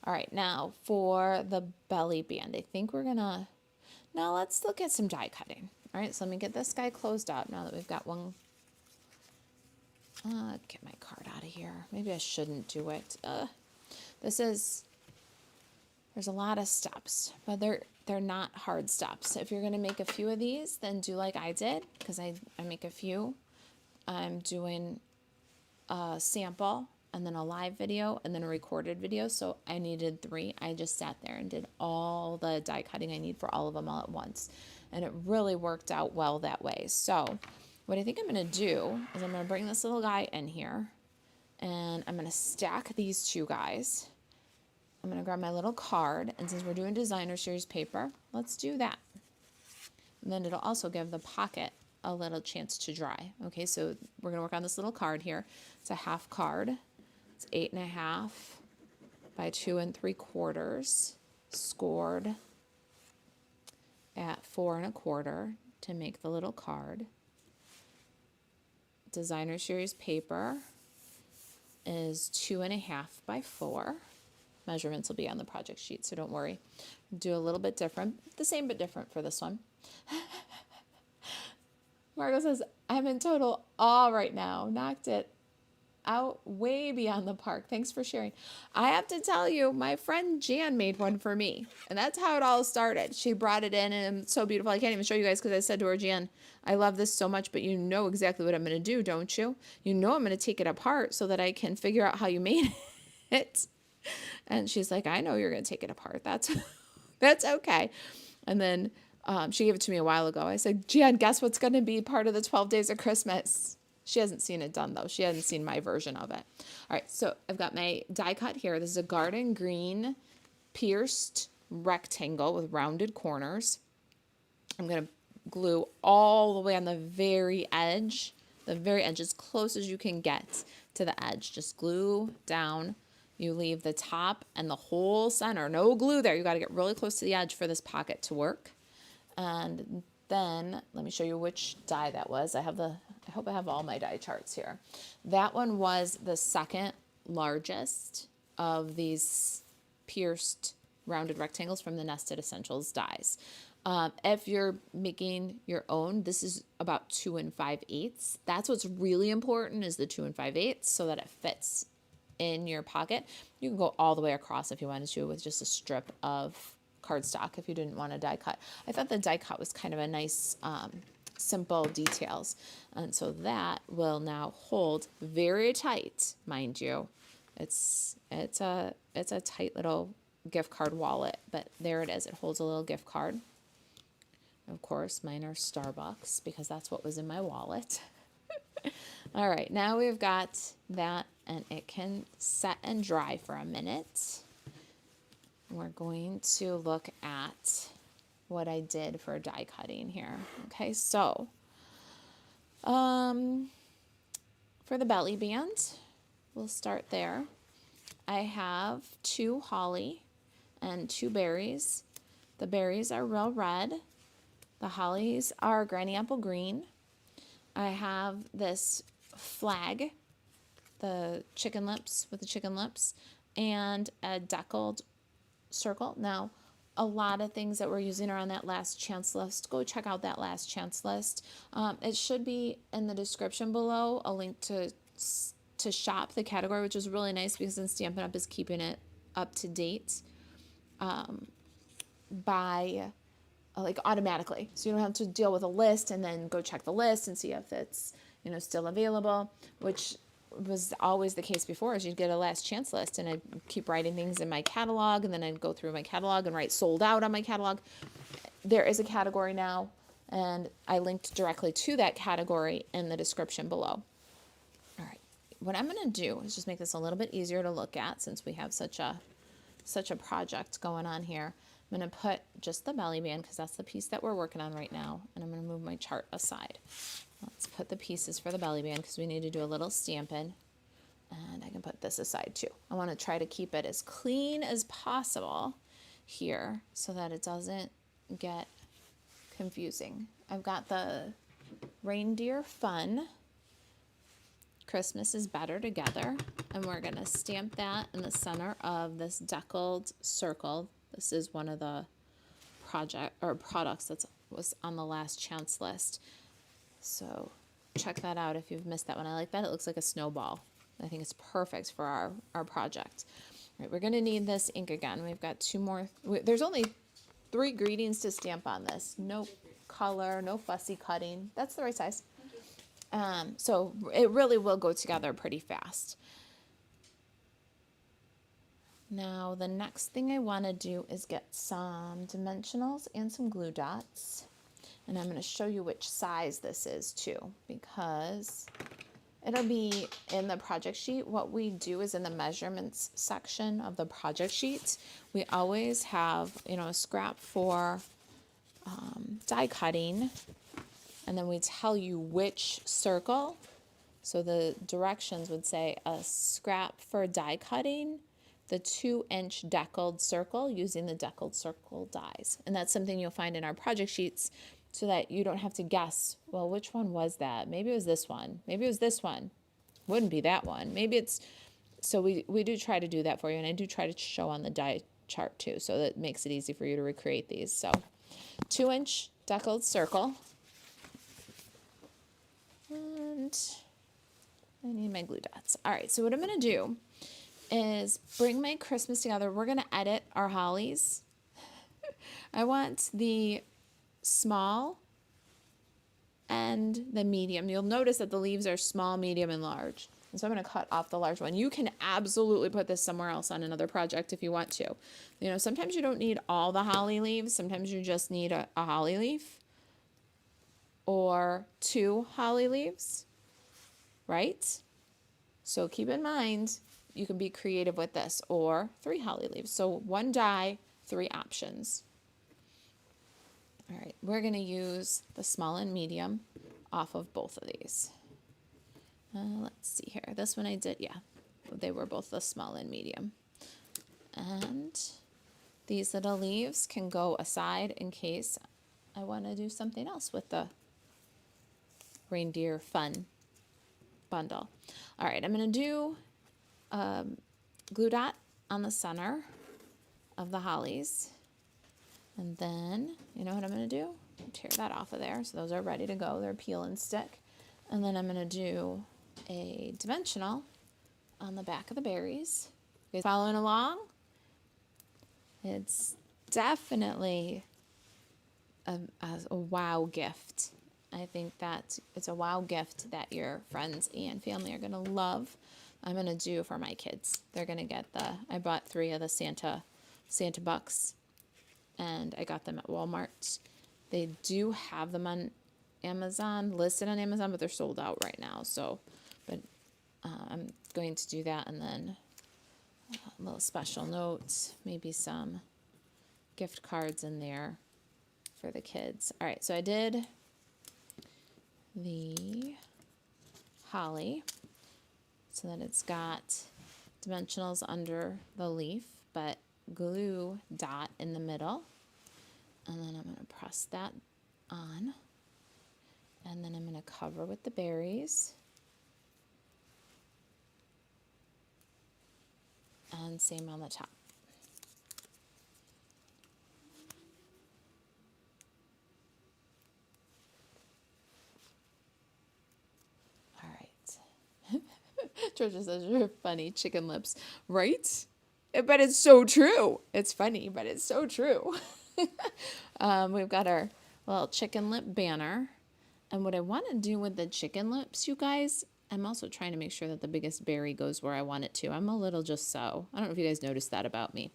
All right, now for the belly band, I think we're gonna, now let's look at some die cutting. All right, so let me get this guy closed up now that we've got one. Get my card out of here. Maybe I shouldn't do it. There's a lot of steps, but they're not hard steps. If you're gonna make a few of these, then do like I did, because I make a few. I'm doing a sample, and then a live video, and then a recorded video, so I needed 3. I just sat there and did all the die cutting I need for all of them all at once, and it really worked out well that way. So what I think I'm going to do is I'm going to bring this little guy in here, and I'm going to stack these 2 guys, I'm going to grab my little card, and since we're doing designer series paper, let's do that. And then it'll also give the pocket a little chance to dry. Okay, so we're going to work on this little card here. It's a half card. It's 8.5 by 2 3/4, scored at 4 1/4 to make the little card. Designer series paper is 2.5 by 4. Measurements will be on the project sheet, so don't worry. Do a little bit different, the same but different for this one. Margot says, I'm in total awe right now. Knocked it out way beyond the park. Thanks for sharing. I have to tell you, my friend Jan made one for me, and that's how it all started. She brought it in, and it's so beautiful. I can't even show you guys because I said to her, Jan, I love this so much, but you know exactly what I'm going to do, don't you? You know I'm going to take it apart so that I can figure out how you made it. And she's like, I know you're going to take it apart. That's okay. And then she gave it to me a while ago. I said, Jan, guess what's going to be part of the 12 Days of Christmas? She hasn't seen it done, though. She hasn't seen my version of it. All right, so I've got my die cut here. This is a garden green pierced rectangle with rounded corners. I'm going to glue all the way on the very edge as close as you can get to the edge. Just glue down. You leave the top and the whole center. No glue there. You got to get really close to the edge for this pocket to work. And then let me show you which die that was. I hope I have all my die charts here. That one was the second largest of these pierced rounded rectangles from the Nested Essentials dies. If you're making your own, this is about 2 5/8. That's what's really important, is the 2 5/8, so that it fits in your pocket. You can go all the way across if you wanted to with just a strip of cardstock if you didn't want to die cut. I thought the die cut was kind of a nice simple details, and so that will now hold very tight, mind you. It's a tight little gift card wallet, but there it is. It holds a little gift card. Of course, mine are Starbucks because that's what was in my wallet. All right, now we've got that, and it can set and dry for a minute. We're going to look at what I did for die cutting here. Okay, so for the belly band, we'll start there. I have 2 holly and 2 berries. The berries are real red. The hollies are granny apple green. I have this flag, the chicken lips with the chicken lips, and a deckled circle. Now, a lot of things that we're using are on that last chance list. Go check out that last chance list. It should be in the description below, a link to shop the category, which is really nice because then Stampin' Up! Is keeping it up to date by like automatically. So you don't have to deal with a list and then go check the list and see if it's, still available, which was always the case before, is you'd get a last chance list, and I'd keep writing things in my catalog, and then I'd go through my catalog and write sold out on my catalog. There is a category now, and I linked directly to that category in the description below. All right, what I'm going to do is just make this a little bit easier to look at since we have such a project going on here. I'm going to put just the belly band because that's the piece that we're working on right now, and I'm going to move my chart aside. Let's put the pieces for the belly band because we need to do a little Stampin', and I can put this aside too. I want to try to keep it as clean as possible here so that it doesn't get confusing. I've got the Reindeer Fun, Christmas is Better Together, and we're going to stamp that in the center of this deckled circle. This is one of the products that was on the last chance list. So check that out if you've missed that one. I like that. It looks like a snowball. I think it's perfect for our project. All right, we're going to need this ink again. We've got 2 more. There's only 3 greetings to stamp on this. No color, no fussy cutting. That's the right size. So it really will go together pretty fast. Now, the next thing I want to do is get some dimensionals and some glue dots. And I'm going to show you which size this is too, because It'll be in the project sheet. What we do is in the measurements section of the project sheet, we always have, a scrap for die cutting, and then we tell you which circle. So the directions would say a scrap for die cutting, the 2-inch deckled circle using the deckled circle dies. And that's something you'll find in our project sheets so that you don't have to guess, well, which one was that? Maybe it was this one. Maybe it was this one. Wouldn't be that one. Maybe it's, so we do try to do that for you. And I do try to show on the die chart too, so that makes it easy for you to recreate these. So 2-inch deckled circle. And I need my glue dots. All right, so what I'm going to do is bring my Christmas together. We're going to edit our hollies. I want the small and the medium. You'll notice that the leaves are small, medium, and large. And so I'm going to cut off the large one. You can absolutely put this somewhere else on another project if you want to. Sometimes you don't need all the holly leaves. Sometimes you just need a holly leaf or 2 holly leaves, right? So keep in mind, you can be creative with this, or 3 holly leaves. So 1 die, 3 options. All right, we're going to use the small and medium off of both of these. Let's see here. This one I did, yeah. They were both the small and medium. And these little leaves can go aside in case I want to do something else with the reindeer fun bundle. All right, I'm going to do glue dot on the center of the hollies. And then, you know what I'm going to do? Tear that off of there. So those are ready to go. They're peel and stick. And then I'm going to do a dimensional on the back of the berries. You guys following along? It's definitely a wow gift. I think that it's a wow gift that your friends and family are going to love. I'm going to do for my kids. They're going to get I bought 3 of the Santa bucks, and I got them at Walmart. They do have them on Amazon, listed on Amazon, but they're sold out right now. So, but I'm going to do that, and then a little special notes, maybe some gift cards in there for the kids. All right, so I did the holly so that it's got dimensionals under the leaf, but glue dot in the middle. And then I'm going to press that on. And then I'm going to cover with the berries. And same on the top. All right. Georgia says you're funny, chicken lips, right? But it's so true. It's funny, but it's so true. We've got our little chicken lip banner. And what I want to do with the chicken lips, you guys, I'm also trying to make sure that the biggest berry goes where I want it to. I'm a little just so. I don't know if you guys noticed that about me.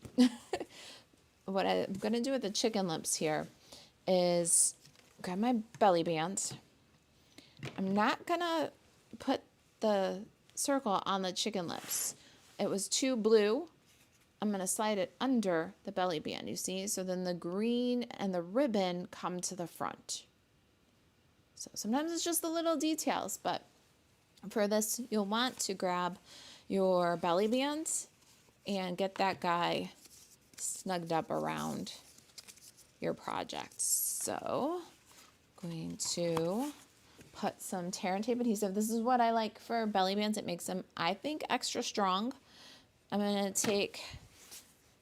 What I'm going to do with the chicken lips here is grab my belly band. I'm not going to put the circle on the chicken lips. It was too blue. I'm going to slide it under the belly band, you see? So then the green and the ribbon come to the front. So sometimes it's just the little details, but for this, you'll want to grab your belly band and get that guy snugged up around your project. So I'm going to put some tear and tape adhesive. This is what I like for belly bands. It makes them, I think, extra strong. I'm going to take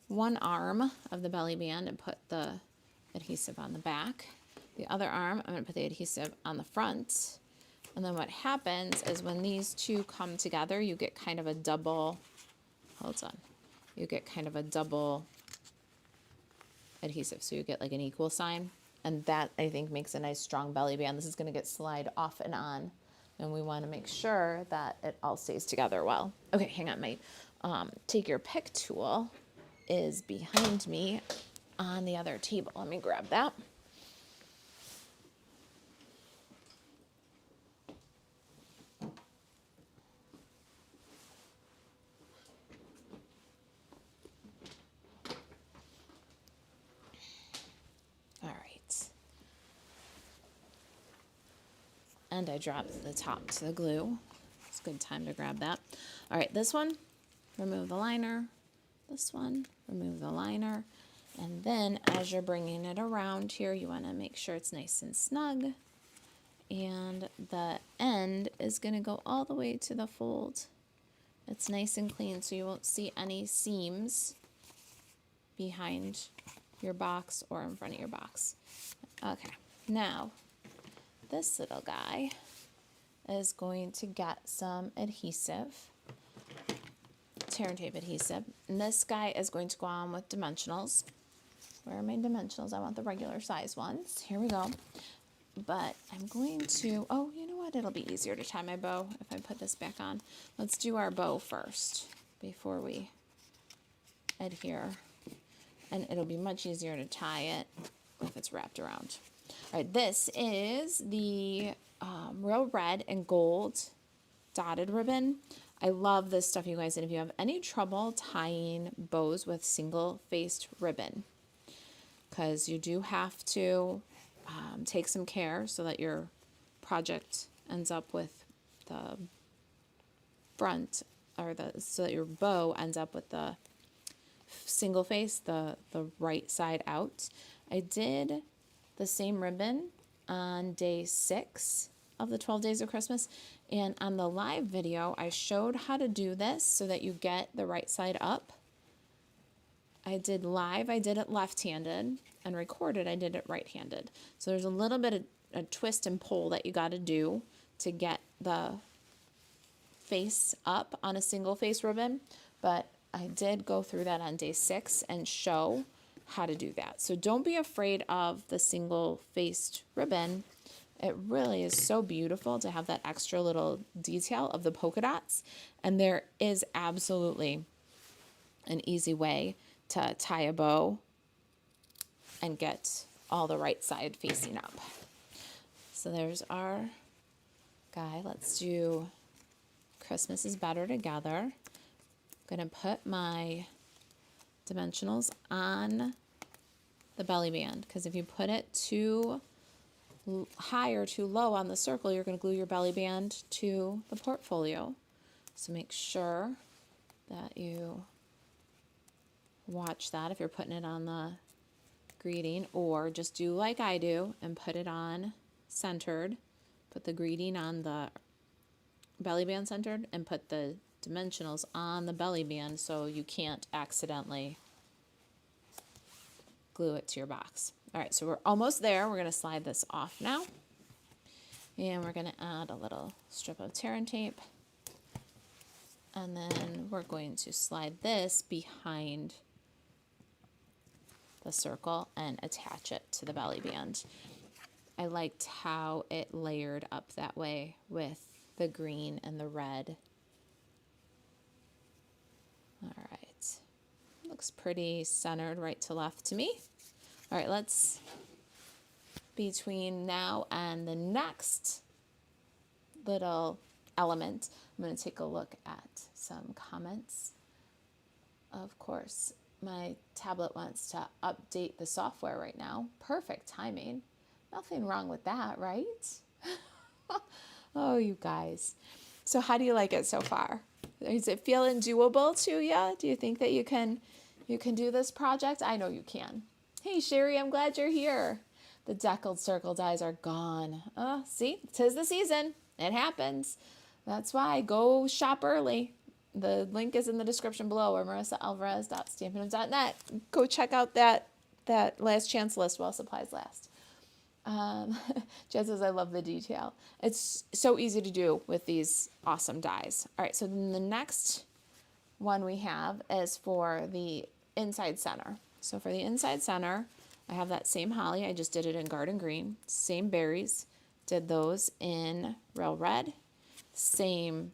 one arm of the belly band and put the adhesive on the back. The other arm, I'm going to put the adhesive on the front. And then what happens is when these two come together, you get kind of a double, you get kind of a double adhesive. So you get like an equal sign. And that, I think, makes a nice strong belly band. This is going to get slide off and on. And we want to make sure that it all stays together well. Okay, hang on. My take your pick tool is behind me on the other table. Let me grab that. And I dropped the top to the glue. It's a good time to grab that. All right, this one, remove the liner. This one, remove the liner. And then as you're bringing it around here, you want to make sure it's nice and snug. And the end is going to go all the way to the fold. It's nice and clean, so you won't see any seams behind your box or in front of your box. Okay, now this little guy is going to get some adhesive, tear and tape adhesive. And this guy is going to go on with dimensionals. Where are my dimensionals? I want the regular size ones. Here we go. But I'm going to, oh, you know what? It'll be easier to tie my bow if I put this back on. Let's do our bow first before we adhere. And it'll be much easier to tie it if it's wrapped around. All right, this is the real red and gold dotted ribbon. I love this stuff, you guys. And if you have any trouble tying bows with single-faced ribbon, because you do have to take some care so that your project ends up with the front, or so that your bow ends up with the single face, the right side out. I did the same ribbon on day 6 of the 12 days of Christmas, and on the live video I showed how to do this so that you get the right side up. I did it left-handed, and recorded I did it right-handed. So there's a little bit of a twist and pull that you got to do to get the face up on a single face ribbon, but I did go through that on day 6 and show how to do that. So don't be afraid of the single faced ribbon. It really is so beautiful to have that extra little detail of the polka dots, and there is absolutely an easy way to tie a bow and get all the right side facing up. So there's our guy. Let's do Christmas is Better Together. I'm going to put my dimensionals on the belly band, because if you put it too high or too low on the circle, you're going to glue your belly band to the portfolio. So make sure that you watch that if you're putting it on the greeting, or just do like I do and put it on centered. Put the greeting on the belly band centered and put the dimensionals on the belly band so you can't accidentally glue it to your box. All right, so we're almost there. We're going to slide this off now, and we're going to add a little strip of tear and tape, and then we're going to slide this behind the circle and attach it to the belly band. I liked how it layered up that way with the green and the red. All right, looks pretty centered right to left to me. All right, let's, between now and the next little element, I'm going to take a look at some comments. Of course, my tablet wants to update the software right now. Perfect timing. Nothing wrong with that, right? Oh, you guys. So how do you like it so far? Is it feeling doable to you? Do you think that you can do this project? I know you can. Hey, Sherry, I'm glad you're here. The deckled circle dies are gone. See, 'tis the season. It happens. That's why go shop early. The link is in the description below, or marisa.alvarez.stampin.net. Go check out that last chance list while supplies last. Jess says, I love the detail. It's so easy to do with these awesome dies. All right, so then the next one we have is for the inside center. So for the inside center, I have that same holly. I just did it in garden green. Same berries. Did those in real red. Same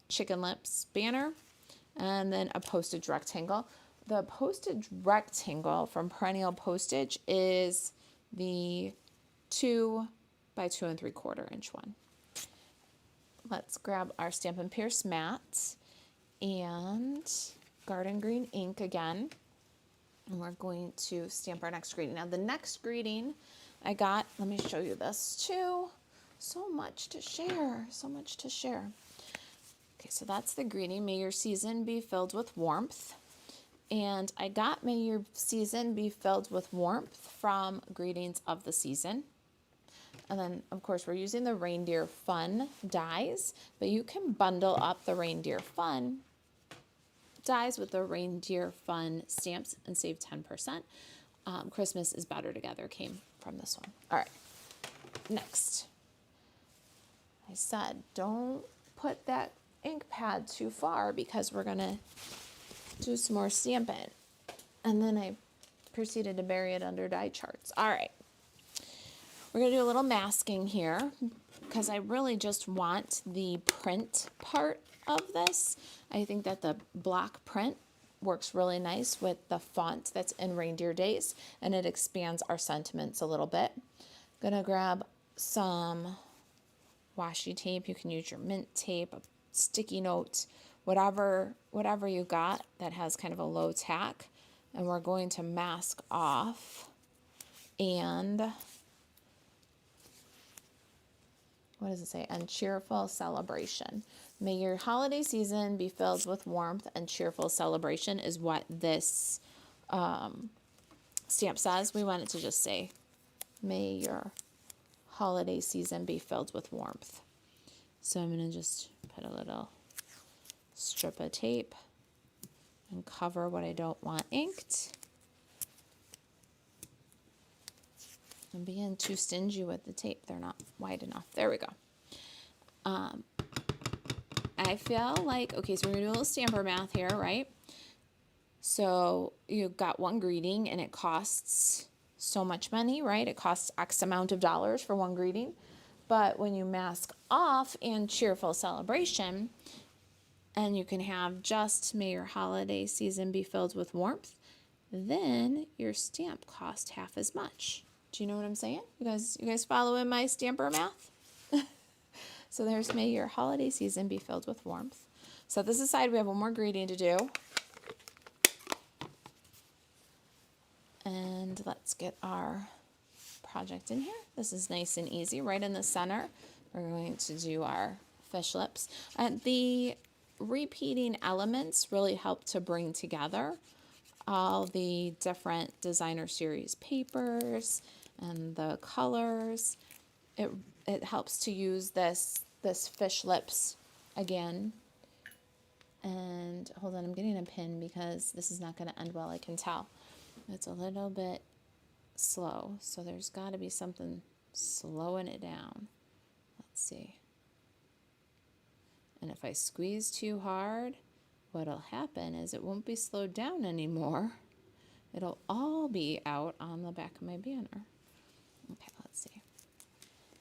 chicken lips banner, and then a postage rectangle. The postage rectangle from Perennial Postage is the 2 by 2 3/4 inch one. Let's grab our Stampin' Pierce mat and garden green ink again, and we're going to stamp our next greeting. Now the next greeting I got, let me show you this too. So much to share, so much to share. Okay, so that's the greeting. May your season be filled with warmth. And I got may your season be filled with warmth from Greetings of the Season. And then, of course, we're using the Reindeer Fun dies, but you can bundle up the Reindeer Fun dies with the Reindeer Fun stamps and save 10%. Christmas is Better Together came from this one. All right, next. I said, don't put that ink pad too far because we're going to do some more Stampin'. And then I proceeded to bury it under die charts. All right. We're going to do a little masking here because I really just want the print part of this. I think that the block print works really nice with the font that's in Reindeer Days, and it expands our sentiments a little bit. I'm going to grab some washi tape. You can use your mint tape, a sticky note, whatever you got that has kind of a low tack. And we're going to mask off. And what does it say? And cheerful celebration. May your holiday season be filled with warmth and cheerful celebration is what this stamp says. We want it to just say, may your holiday season be filled with warmth. So I'm going to just put a little strip of tape and cover what I don't want inked. I'm being too stingy with the tape. They're not wide enough. There we go. I feel like, okay, so we're going to do a little stamper math here, right? So you've got one greeting and it costs so much money, right? It costs X amount of dollars for one greeting. But when you mask off in cheerful celebration, and you can have just may your holiday season be filled with warmth, then your stamp costs half as much. Do you know what I'm saying? You guys following my stamper math? So there's may your holiday season be filled with warmth. Set this aside. We have one more greeting to do. And let's get our project in here. This is nice and easy. Right in the center, we're going to do our fish lips. The repeating elements really help to bring together all the different designer series papers and the colors. It helps to use this fish lips again. And hold on, I'm getting a pin because this is not going to end well, I can tell. It's a little bit slow, so there's got to be something slowing it down. Let's see. And if I squeeze too hard, what'll happen is it won't be slowed down anymore. It'll all be out on the back of my banner. Okay, let's see.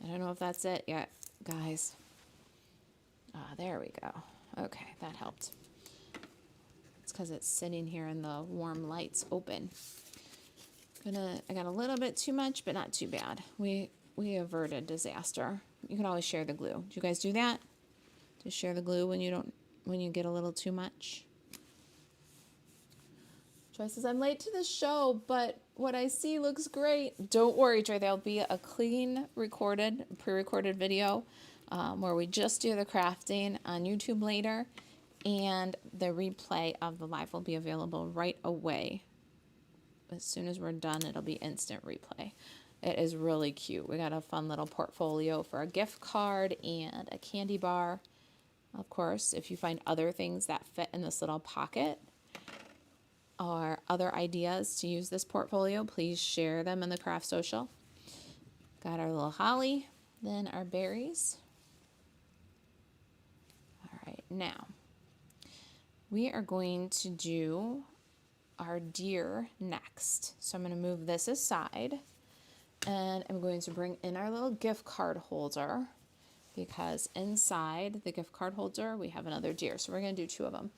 I don't know if that's it yet, guys. There we go. Okay, that helped. It's because it's sitting here and the warm light's open. I got a little bit too much, but not too bad. We averted disaster. You can always share the glue. Do you guys do that? Just share the glue when you get a little too much. Joy says, I'm late to the show, but what I see looks great. Don't worry, Joy. There'll be a clean pre-recorded video where we just do the crafting on YouTube later, and the replay of the live will be available right away. As soon as we're done, it'll be instant replay. It is really cute. We got a fun little portfolio for a gift card and a candy bar. Of course, if you find other things that fit in this little pocket or other ideas to use this portfolio, please share them in the craft social. Got our little holly, then our berries. All right, now we are going to do our deer next. So I'm going to move this aside and I'm going to bring in our little gift card holder, because inside the gift card holder we have another deer. So we're going to do two of them.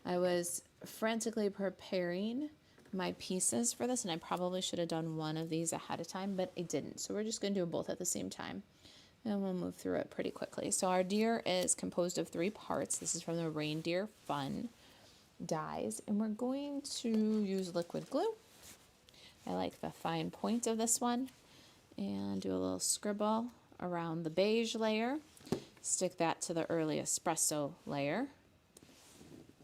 I was frantically preparing my pieces for this, and I probably should have done one of these ahead of time, but I didn't. So we're just going to do them both at the same time, and we'll move through it pretty quickly. So our deer is composed of 3 parts. This is from the Reindeer Fun dies, and we're going to use liquid glue. I like the fine point of this one, and do a little scribble around the beige layer. Stick that to the early espresso layer.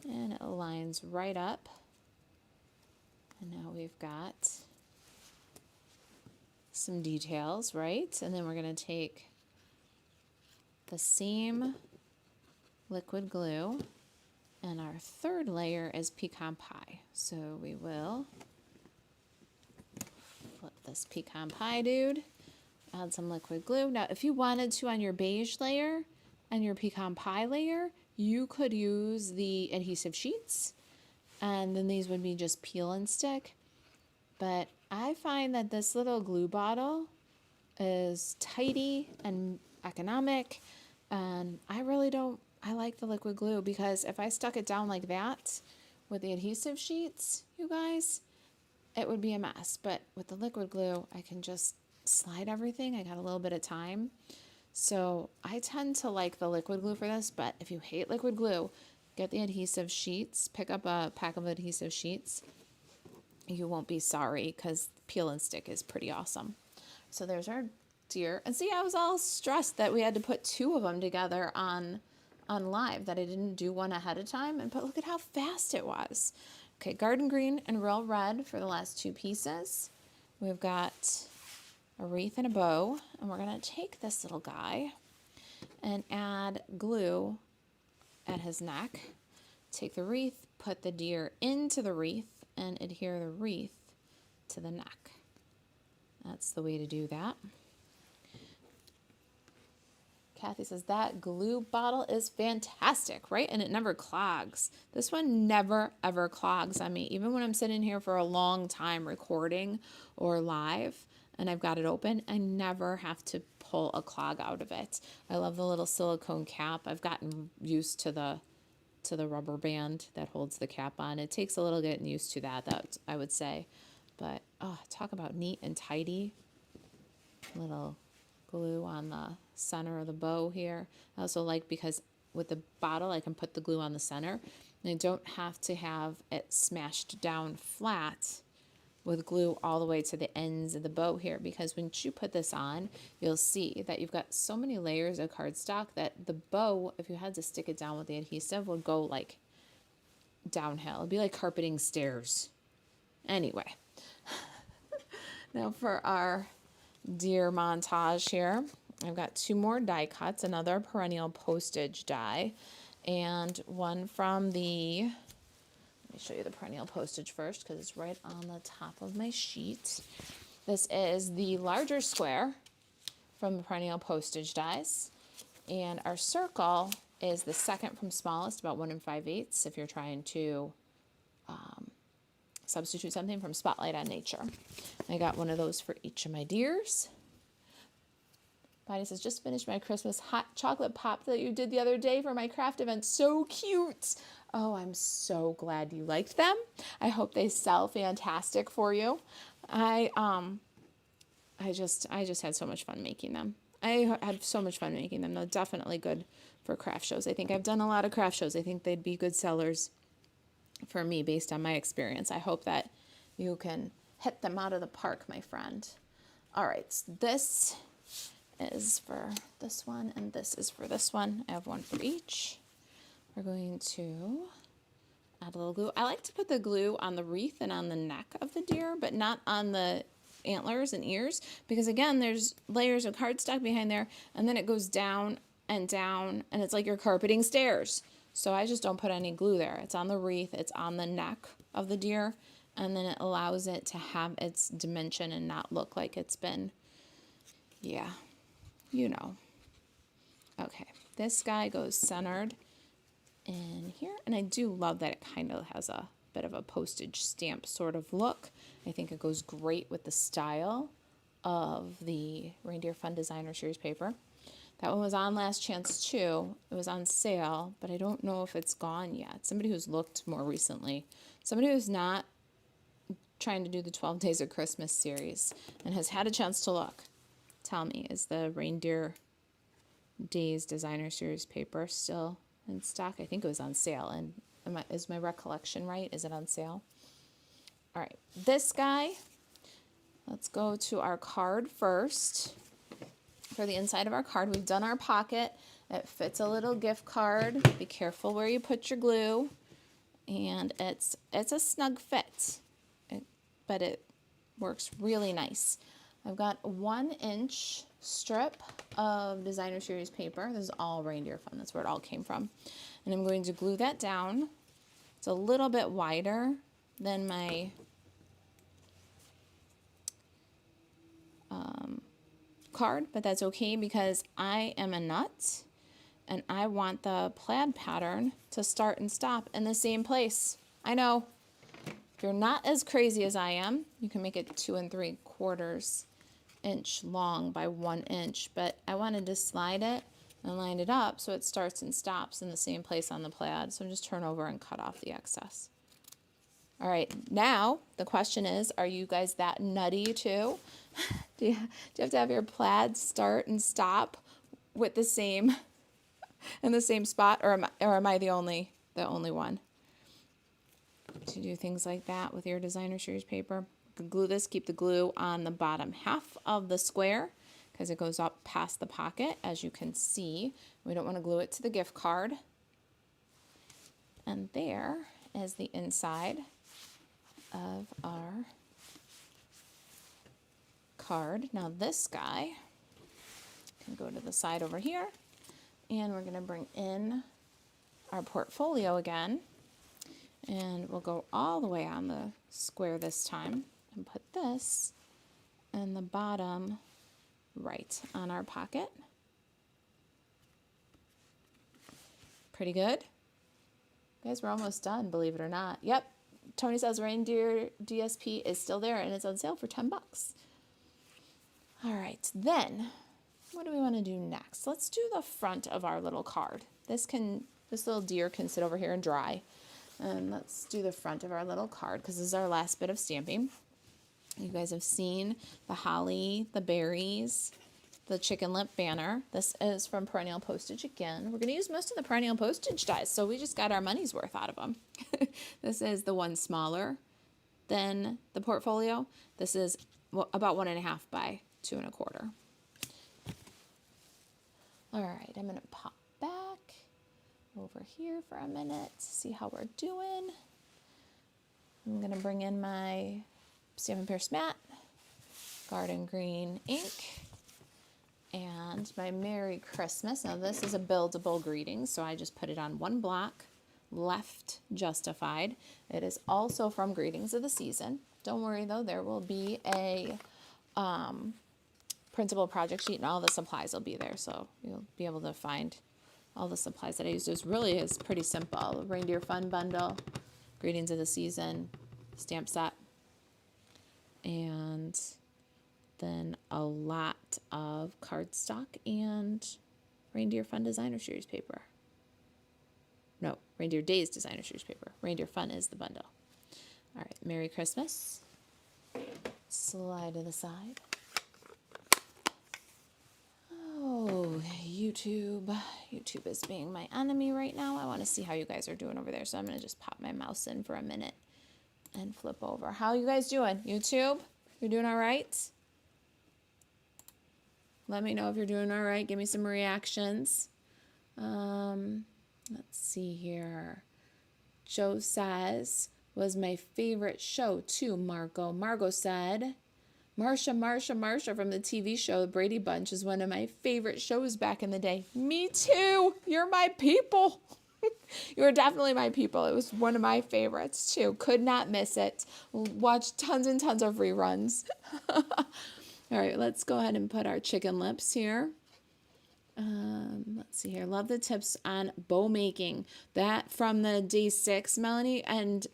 And it aligns right up. And now we've got some details, right? And then we're going to take the same liquid glue, and our third layer is pecan pie. So we will flip this pecan pie dude, add some liquid glue. Now, if you wanted to on your beige layer and your pecan pie layer, you could use the adhesive sheets, and then these would be just peel and stick. But I find that this little glue bottle is tidy and economic, and I like the liquid glue, because if I stuck it down like that with the adhesive sheets, you guys, it would be a mess. But with the liquid glue, I can just slide everything. I got a little bit of time. So I tend to like the liquid glue for this, but if you hate liquid glue, get the adhesive sheets, pick up a pack of adhesive sheets. You won't be sorry, because peel and stick is pretty awesome. So there's our deer. And see, I was all stressed that we had to put two of them together on live, that I didn't do one ahead of time. But look at how fast it was. Okay, garden green and real red for the last two pieces. We've got a wreath and a bow, and we're going to take this little guy and add glue at his neck. Take the wreath, put the deer into the wreath, and adhere the wreath to the neck. That's the way to do that. Kathy says that glue bottle is fantastic, right? And it never clogs. This one never, ever clogs on me. Even when I'm sitting here for a long time recording or live and I've got it open, I never have to pull a clog out of it. I love the little silicone cap. I've gotten used to the rubber band that holds the cap on. It takes a little getting used to that I would say. But, oh, talk about neat and tidy. Little glue on the center of the bow here. I also like, because with the bottle I can put the glue on the center, and I don't have to have it smashed down flat with glue all the way to the ends of the bow here, because when you put this on, you'll see that you've got so many layers of cardstock that the bow, if you had to stick it down with the adhesive, would go like downhill. It'd be like carpeting stairs. Anyway, now for our deer montage here, I've got two more die cuts, another perennial postage die, and one from the, let me show you the perennial postage first, because it's right on the top of my sheet. This is the larger square from the perennial postage dies, and our circle is the second from smallest, about 1 5/8, if you're trying to substitute something from Spotlight on Nature. I got one of those for each of my deers. Bonnie says, just finished my Christmas hot chocolate pop that you did the other day for my craft event. So cute. Oh, I'm so glad you liked them. I hope they sell fantastic for you. I just had so much fun making them. I had so much fun making them. They're definitely good for craft shows. I think I've done a lot of craft shows. I think they'd be good sellers for me based on my experience. I hope that you can hit them out of the park, my friend. All right, so this is for this one, and this is for this one. I have one for each. We're going to add a little glue. I like to put the glue on the wreath and on the neck of the deer, but not on the antlers and ears, because again, there's layers of cardstock behind there, and then it goes down, and it's like you're carpeting stairs. So I just don't put any glue there. It's on the wreath, it's on the neck of the deer, and then it allows it to have its dimension and not look like it's been, yeah, you know. Okay, this guy goes centered in here, and I do love that it kind of has a bit of a postage stamp sort of look. I think it goes great with the style of the Reindeer Fun Designer Series paper. That one was on last chance too. It was on sale, but I don't know if it's gone yet. Somebody who's looked more recently, somebody who's not trying to do the 12 Days of Christmas series and has had a chance to look, tell me, is the Reindeer Days Designer Series paper still in stock? I think it was on sale, and is my recollection right? Is it on sale? All right, this guy, let's go to our card first. for the inside of our card. We've done our pocket. It fits a little gift card. Be careful where you put your glue. And it's a snug fit, but it works really nice. I've got 1 inch strip of designer series paper. This is all reindeer fun. That's where it all came from. And I'm going to glue that down. It's a little bit wider than my card, but that's okay because I am a nut and I want the plaid pattern to start and stop in the same place. I know, if you're not as crazy as I am, you can make it 2 3/4 inch long by 1 inch, but I wanted to slide it and line it up so it starts and stops in the same place on the plaid. So just turn over and cut off the excess. All right, now the question is, are you guys that nutty too? Do you have to have your plaid start and stop with the same in the same spot, or am I the only one to do things like that with your designer series paper? You can glue this, keep the glue on the bottom half of the square because it goes up past the pocket, as you can see. We don't want to glue it to the gift card. And there is the inside of our card. Now this guy can go to the side over here, and we're going to bring in our portfolio again, and we'll go all the way on the square this time and put this in the bottom right on our pocket. Pretty good. Guys, we're almost done, believe it or not. Yep, Tony says Reindeer DSP is still there and it's on sale for 10 bucks. All right, then what do we want to do next? Let's do the front of our little card. This little deer can sit over here and dry. And let's do the front of our little card because this is our last bit of stamping. You guys have seen the holly, the berries, the chicken lip banner. This is from Perennial Postage again. We're going to use most of the Perennial Postage dies, so we just got our money's worth out of them. This is the one smaller than the portfolio. This is about 1.5 by 2 1/4. All right, I'm going to pop back over here for a minute to see how we're doing. I'm going to bring in my Stampin' Pierce matte, garden green ink, and my Merry Christmas. Now this is a buildable greeting, so I just put it on one block, left justified. It is also from Greetings of the Season. Don't worry though, there will be a printable project sheet and all the supplies will be there, so you'll be able to find all the supplies that I used. It really is pretty simple. Reindeer Fun Bundle, Greetings of the Season, stamp set, and then a lot of cardstock and Reindeer Fun Designer Series paper. No, Reindeer Days Designer Series paper. Reindeer Fun is the bundle. All right, Merry Christmas. Slide to the side. Oh, YouTube. YouTube is being my enemy right now. I want to see how you guys are doing over there, so I'm going to just pop my mouse in for a minute and flip over. How you guys doing? YouTube? You're doing all right? Let me know if you're doing all right. Give me some reactions. Let's see here. Joe says, was my favorite show too, Margot. Margot said, Marsha from the TV show Brady Bunch is one of my favorite shows back in the day. Me too. You're my people. You are definitely my people. It was one of my favorites too. Could not miss it. Watched tons and tons of reruns. All right, let's go ahead and put our chicken lips here. Let's see here. Love the tips on bow making. That from the day 6, Melanie. And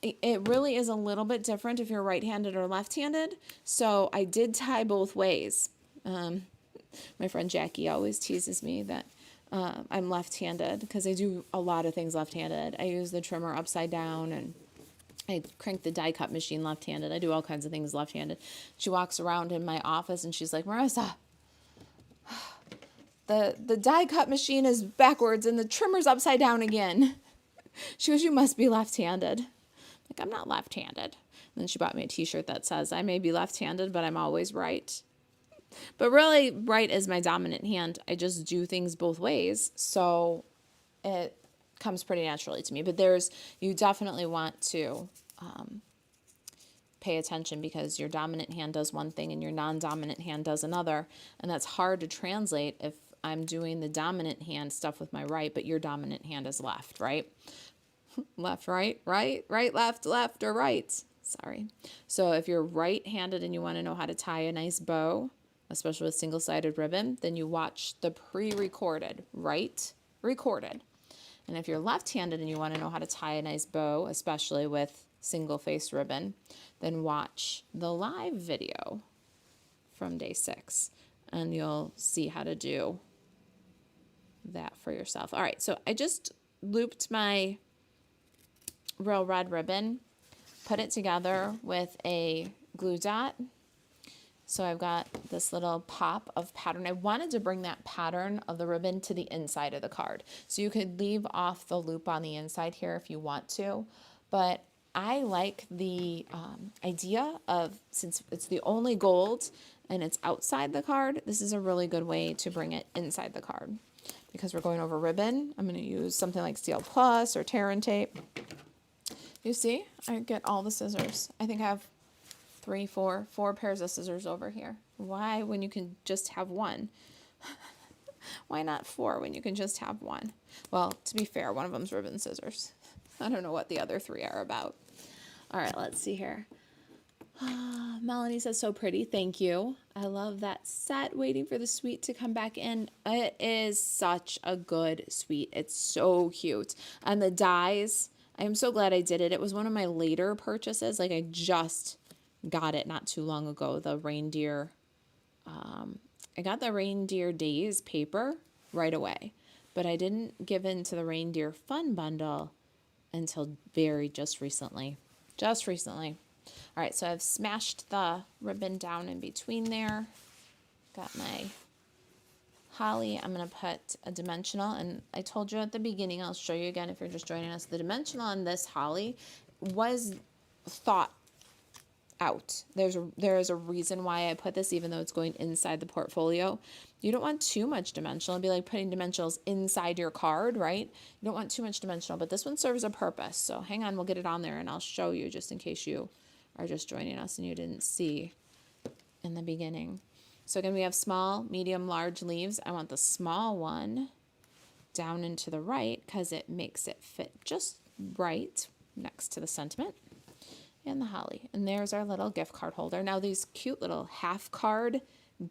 it really is a little bit different if you're right-handed or left-handed. So I did tie both ways. My friend Jackie always teases me that I'm left-handed because I do a lot of things left-handed. I use the trimmer upside down and I crank the die cut machine left-handed. I do all kinds of things left-handed. She walks around in my office and she's like, Marisa, the die cut machine is backwards and the trimmer's upside down again. She goes, you must be left-handed. Like, I'm not left-handed. And then she bought me a t-shirt that says, I may be left-handed, but I'm always right. But really, right is my dominant hand. I just do things both ways. So it comes pretty naturally to me. But you definitely want to pay attention because your dominant hand does one thing and your non-dominant hand does another. And that's hard to translate if I'm doing the dominant hand stuff with my right, but your dominant hand is left, right? Left, right, right, right, left, left, or right. Sorry. So if you're right-handed and you want to know how to tie a nice bow, especially with single-sided ribbon, then you watch the pre-recorded, right? Recorded. And if you're left-handed and you want to know how to tie a nice bow, especially with single-faced ribbon, then watch the live video from day 6 and you'll see how to do that for yourself. All right, so I just looped my real red ribbon, put it together with a glue dot. So I've got this little pop of pattern. I wanted to bring that pattern of the ribbon to the inside of the card. So you could leave off the loop on the inside here if you want to, but I like the idea of, since it's the only gold and it's outside the card, this is a really good way to bring it inside the card. Because we're going over ribbon, I'm going to use something like Steel Plus or Tear and Tape. You see, I get all the scissors. I think I have 4 pairs of scissors over here. Why when you can just have one? Why not 4 when you can just have one? Well, to be fair, one of them's ribbon scissors. I don't know what the other 3 are about. All right, let's see here. Melanie says, so pretty. Thank you. I love that set. Waiting for the suite to come back in. It is such a good suite. It's so cute. And the dies, I am so glad I did it. It was one of my later purchases. Like I just got it not too long ago. The reindeer, I got the Reindeer Days paper right away. But I didn't give in to the Reindeer Fun Bundle until just recently. Just recently. All right, so I've smashed the ribbon down in between there. Got my holly. I'm going to put a dimensional, and I told you at the beginning, I'll show you again if you're just joining us, the dimensional on this holly was thought out. There is a reason why I put this, even though it's going inside the portfolio. You don't want too much dimensional. It'd be like putting dimensionals inside your card, right? You don't want too much dimensional, but this one serves a purpose. So hang on, we'll get it on there, and I'll show you just in case you are just joining us and you didn't see in the beginning. So again, we have small, medium, large leaves. I want the small one down into the right because it makes it fit just right next to the sentiment and the holly. And there's our little gift card holder. Now these cute little half card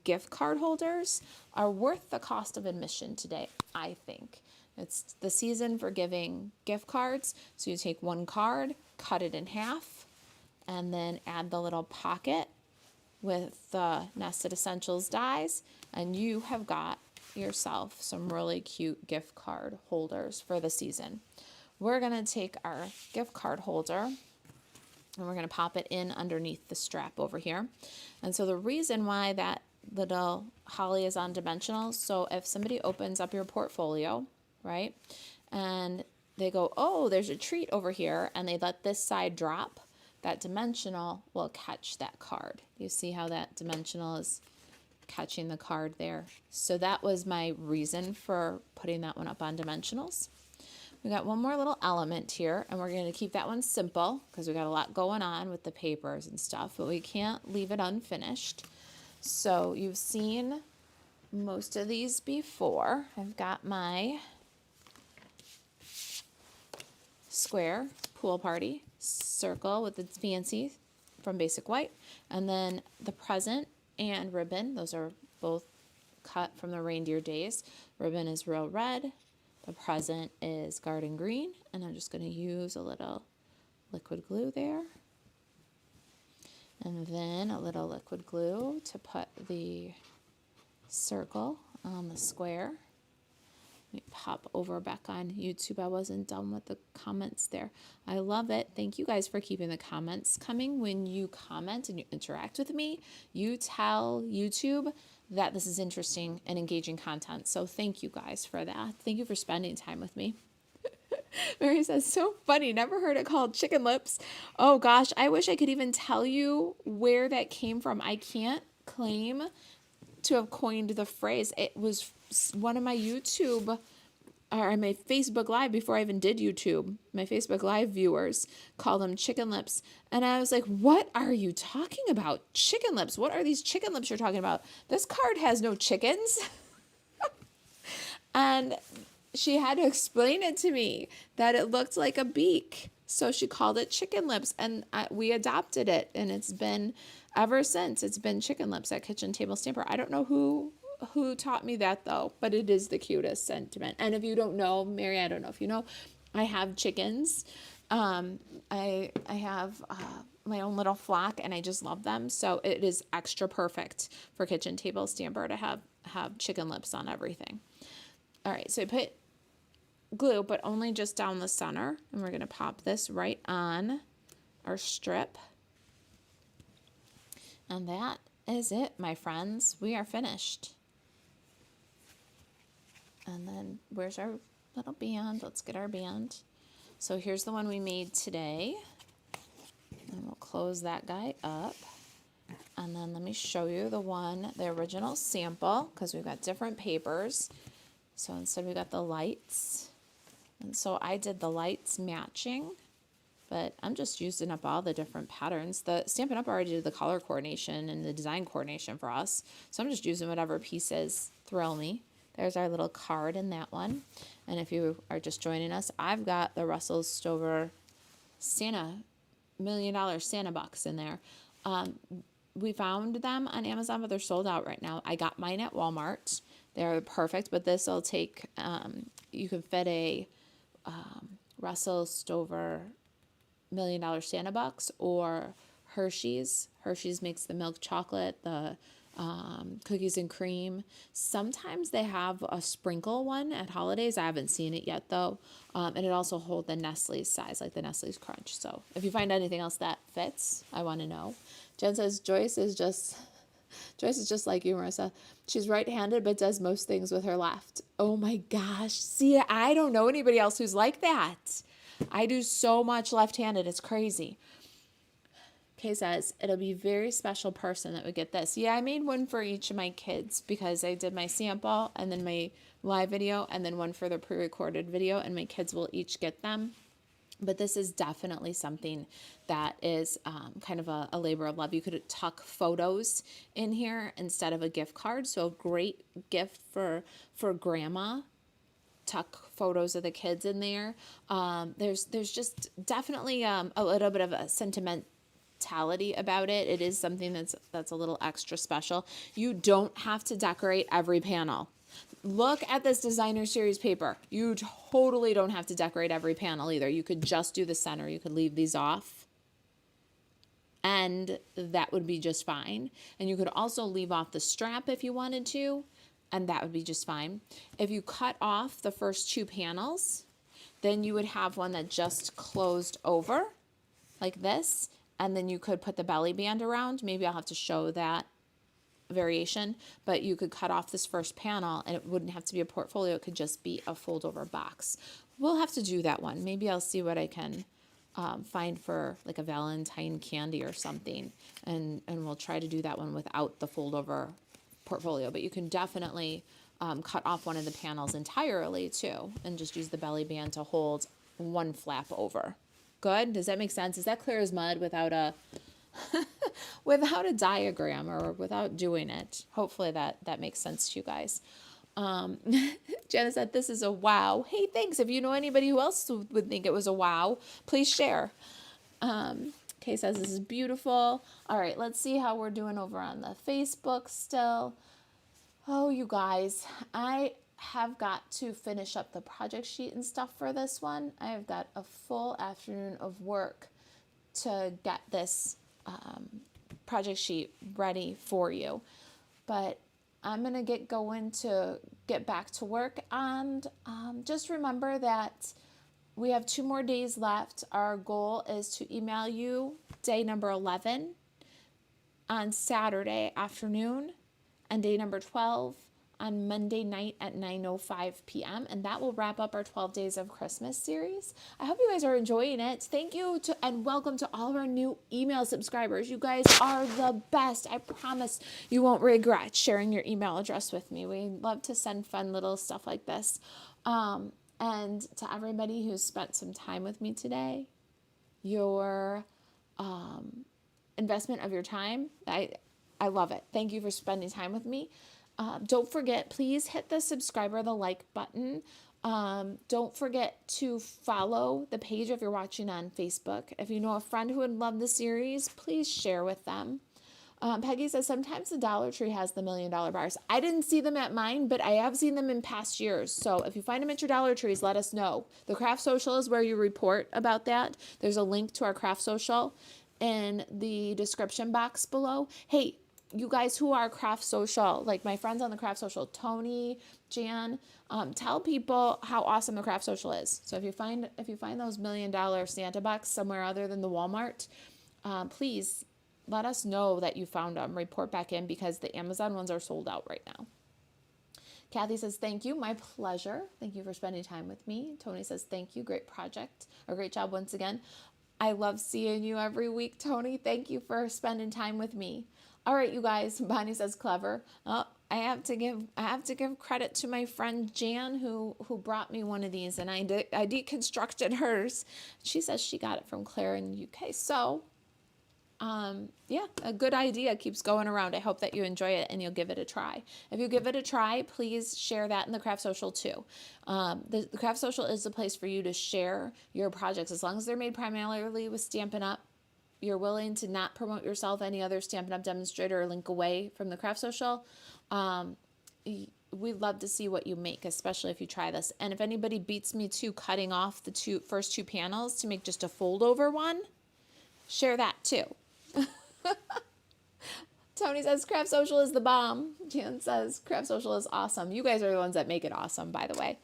gift card holders are worth the cost of admission today, I think. It's the season for giving gift cards. So you take one card, cut it in half, and then add the little pocket with the Nested Essentials dies, and you have got yourself some really cute gift card holders for the season. We're going to take our gift card holder and we're going to pop it in underneath the strap over here. And so the reason why that little holly is on dimensional, so if somebody opens up your portfolio, right, and they go, oh, there's a treat over here, and they let this side drop, that dimensional will catch that card. You see how that dimensional is catching the card there? So that was my reason for putting that one up on dimensionals. We got one more little element here, and we're going to keep that one simple because we got a lot going on with the papers and stuff, but we can't leave it unfinished. So you've seen most of these before. I've got my square pool party circle with the fancy from Basic White, and then the present and ribbon. Those are both cut from the Reindeer Days. Ribbon is real red. The present is garden green, and I'm just going to use a little liquid glue there. And then a little liquid glue to put the circle on the square. Let me pop over back on YouTube. I wasn't done with the comments there. I love it. Thank you guys for keeping the comments coming. When you comment and you interact with me, you tell YouTube that this is interesting and engaging content. So thank you guys for that. Thank you for spending time with me. Mary says, so funny. Never heard it called chicken lips. Oh gosh, I wish I could even tell you where that came from. I can't claim to have coined the phrase. It was one of my YouTube or my Facebook Live before I even did YouTube. My Facebook Live viewers call them chicken lips. And I was like, what are you talking about? Chicken lips? What are these chicken lips you're talking about? This card has no chickens. And she had to explain it to me that it looked like a beak. So she called it chicken lips, and we adopted it. And it's been, ever since, it's been chicken lips at Kitchen Table Stamper. I don't know who taught me that though, but it is the cutest sentiment. And if you don't know, Mary, I don't know if you know, I have chickens. I have my own little flock, and I just love them. So it is extra perfect for Kitchen Table Stamper to have chicken lips on everything. All right, so I put glue, but only just down the center, and we're going to pop this right on our strip. And that is it, my friends. We are finished. And then where's our little band? Let's get our band. So here's the one we made today. And we'll close that guy up. And then let me show you the original sample, because we've got different papers. So instead we got the lights. And so I did the lights matching, but I'm just using up all the different patterns. The Stampin' Up! Already did the color coordination and the design coordination for us. So I'm just using whatever pieces thrill me. There's our little card in that one. And if you are just joining us, I've got the Russell Stover Santa, $1 Million Santa box in there. We found them on Amazon, but they're sold out right now. I got mine at Walmart. They're perfect, but this will take, you can fit a Russell Stover $1 Million Santa box or Hershey's. Hershey's makes the milk chocolate, the cookies and cream. Sometimes they have a sprinkle one at holidays. I haven't seen it yet though. And it also holds the Nestle's size, like the Nestle's Crunch. So if you find anything else that fits, I want to know. Jen says Joyce is just like you, Marissa. She's right-handed, but does most things with her left. Oh my gosh. See, I don't know anybody else who's like that. I do so much left-handed. It's crazy. Kay says, it'll be a very special person that would get this. Yeah, I made one for each of my kids because I did my sample and then my live video and then one for the pre-recorded video, and my kids will each get them. But this is definitely something that is kind of a labor of love. You could tuck photos in here instead of a gift card. So a great gift for grandma. Tuck photos of the kids in there. There's just definitely a little bit of a sentimentality about it. It is something that's a little extra special. You don't have to decorate every panel. Look at this designer series paper. You totally don't have to decorate every panel either. You could just do the center. You could leave these off, and that would be just fine. And you could also leave off the strap if you wanted to, and that would be just fine. If you cut off the first two panels, then you would have one that just closed over like this, and then you could put the belly band around. Maybe I'll have to show that variation, but you could cut off this first panel and it wouldn't have to be a portfolio. It could just be a fold over box. We'll have to do that one. Maybe I'll see what I can find for like a Valentine candy or something, and we'll try to do that one without the fold over portfolio. But you can definitely cut off one of the panels entirely too and just use the belly band to hold one flap over. Good? Does that make sense? Is that clear as mud without a without a diagram or without doing it? Hopefully that makes sense to you guys. Jenna said, this is a wow. Hey, thanks. If you know anybody who else would think it was a wow, please share. Kay says, this is beautiful. All right, let's see how we're doing over on the Facebook still. Oh, you guys, I have got to finish up the project sheet and stuff for this one. I have got a full afternoon of work to get this project sheet ready for you. But I'm going to get back to work, and just remember that we have 2 more days left. Our goal is to email you day number 11 on Saturday afternoon and day number 12 on Monday night at 9:05 p.m. And that will wrap up our 12 Days of Christmas series. I hope you guys are enjoying it. Thank you and welcome to all of our new email subscribers. You guys are the best. I promise you won't regret sharing your email address with me. We love to send fun little stuff like this. And to everybody who's spent some time with me today, your investment of your time, I love it. Thank you for spending time with me. Don't forget, please hit the subscribe or the like button. Don't forget to follow the page if you're watching on Facebook. If you know a friend who would love the series, please share with them. Peggy says, sometimes the Dollar Tree has the $1 million bars. I didn't see them at mine, but I have seen them in past years. So if you find them at your Dollar Trees, let us know. The Craft Social is where you report about that. There's a link to our Craft Social in the description box below. Hey, you guys who are Craft Social, like my friends on the Craft Social, Tony, Jan, tell people how awesome the Craft Social is. So if you find those $1 million Santa bucks somewhere other than the Walmart, please let us know that you found them. Report back in because the Amazon ones are sold out right now. Kathy says, thank you. My pleasure. Thank you for spending time with me. Tony says, thank you. Great project or great job once again. I love seeing you every week, Tony. Thank you for spending time with me. All right, you guys. Bonnie says, clever. Oh, I have to give credit to my friend Jan who brought me one of these, and I deconstructed hers. She says she got it from Claire in the UK. So yeah, a good idea keeps going around. I hope that you enjoy it and you'll give it a try. If you give it a try, please share that in the Craft Social too. The Craft Social is the place for you to share your projects. As long as they're made primarily with Stampin' Up, you're willing to not promote yourself any other Stampin' Up demonstrator or link away from the Craft Social. We'd love to see what you make, especially if you try this. And if anybody beats me to cutting off the first two panels to make just a fold over one, share that too. Tony says Craft Social is the bomb. Jan says Craft Social is awesome. You guys are the ones that make it awesome, by the way.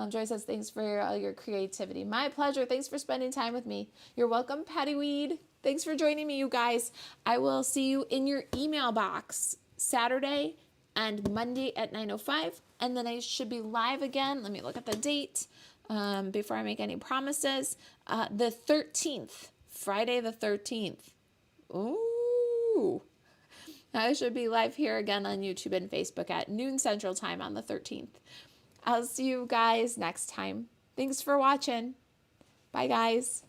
Joy says thanks for your creativity. My pleasure. Thanks for spending time with me. You're welcome, Patty Weed. Thanks for joining me, you guys. I will see you in your email box Saturday and Monday at 9:05, and then I should be live again. Let me look at the date before I make any promises. The 13th, Friday the 13th. Ooh. I should be live here again on YouTube and Facebook at noon Central Time on the 13th. I'll see you guys next time. Thanks for watching. Bye, guys.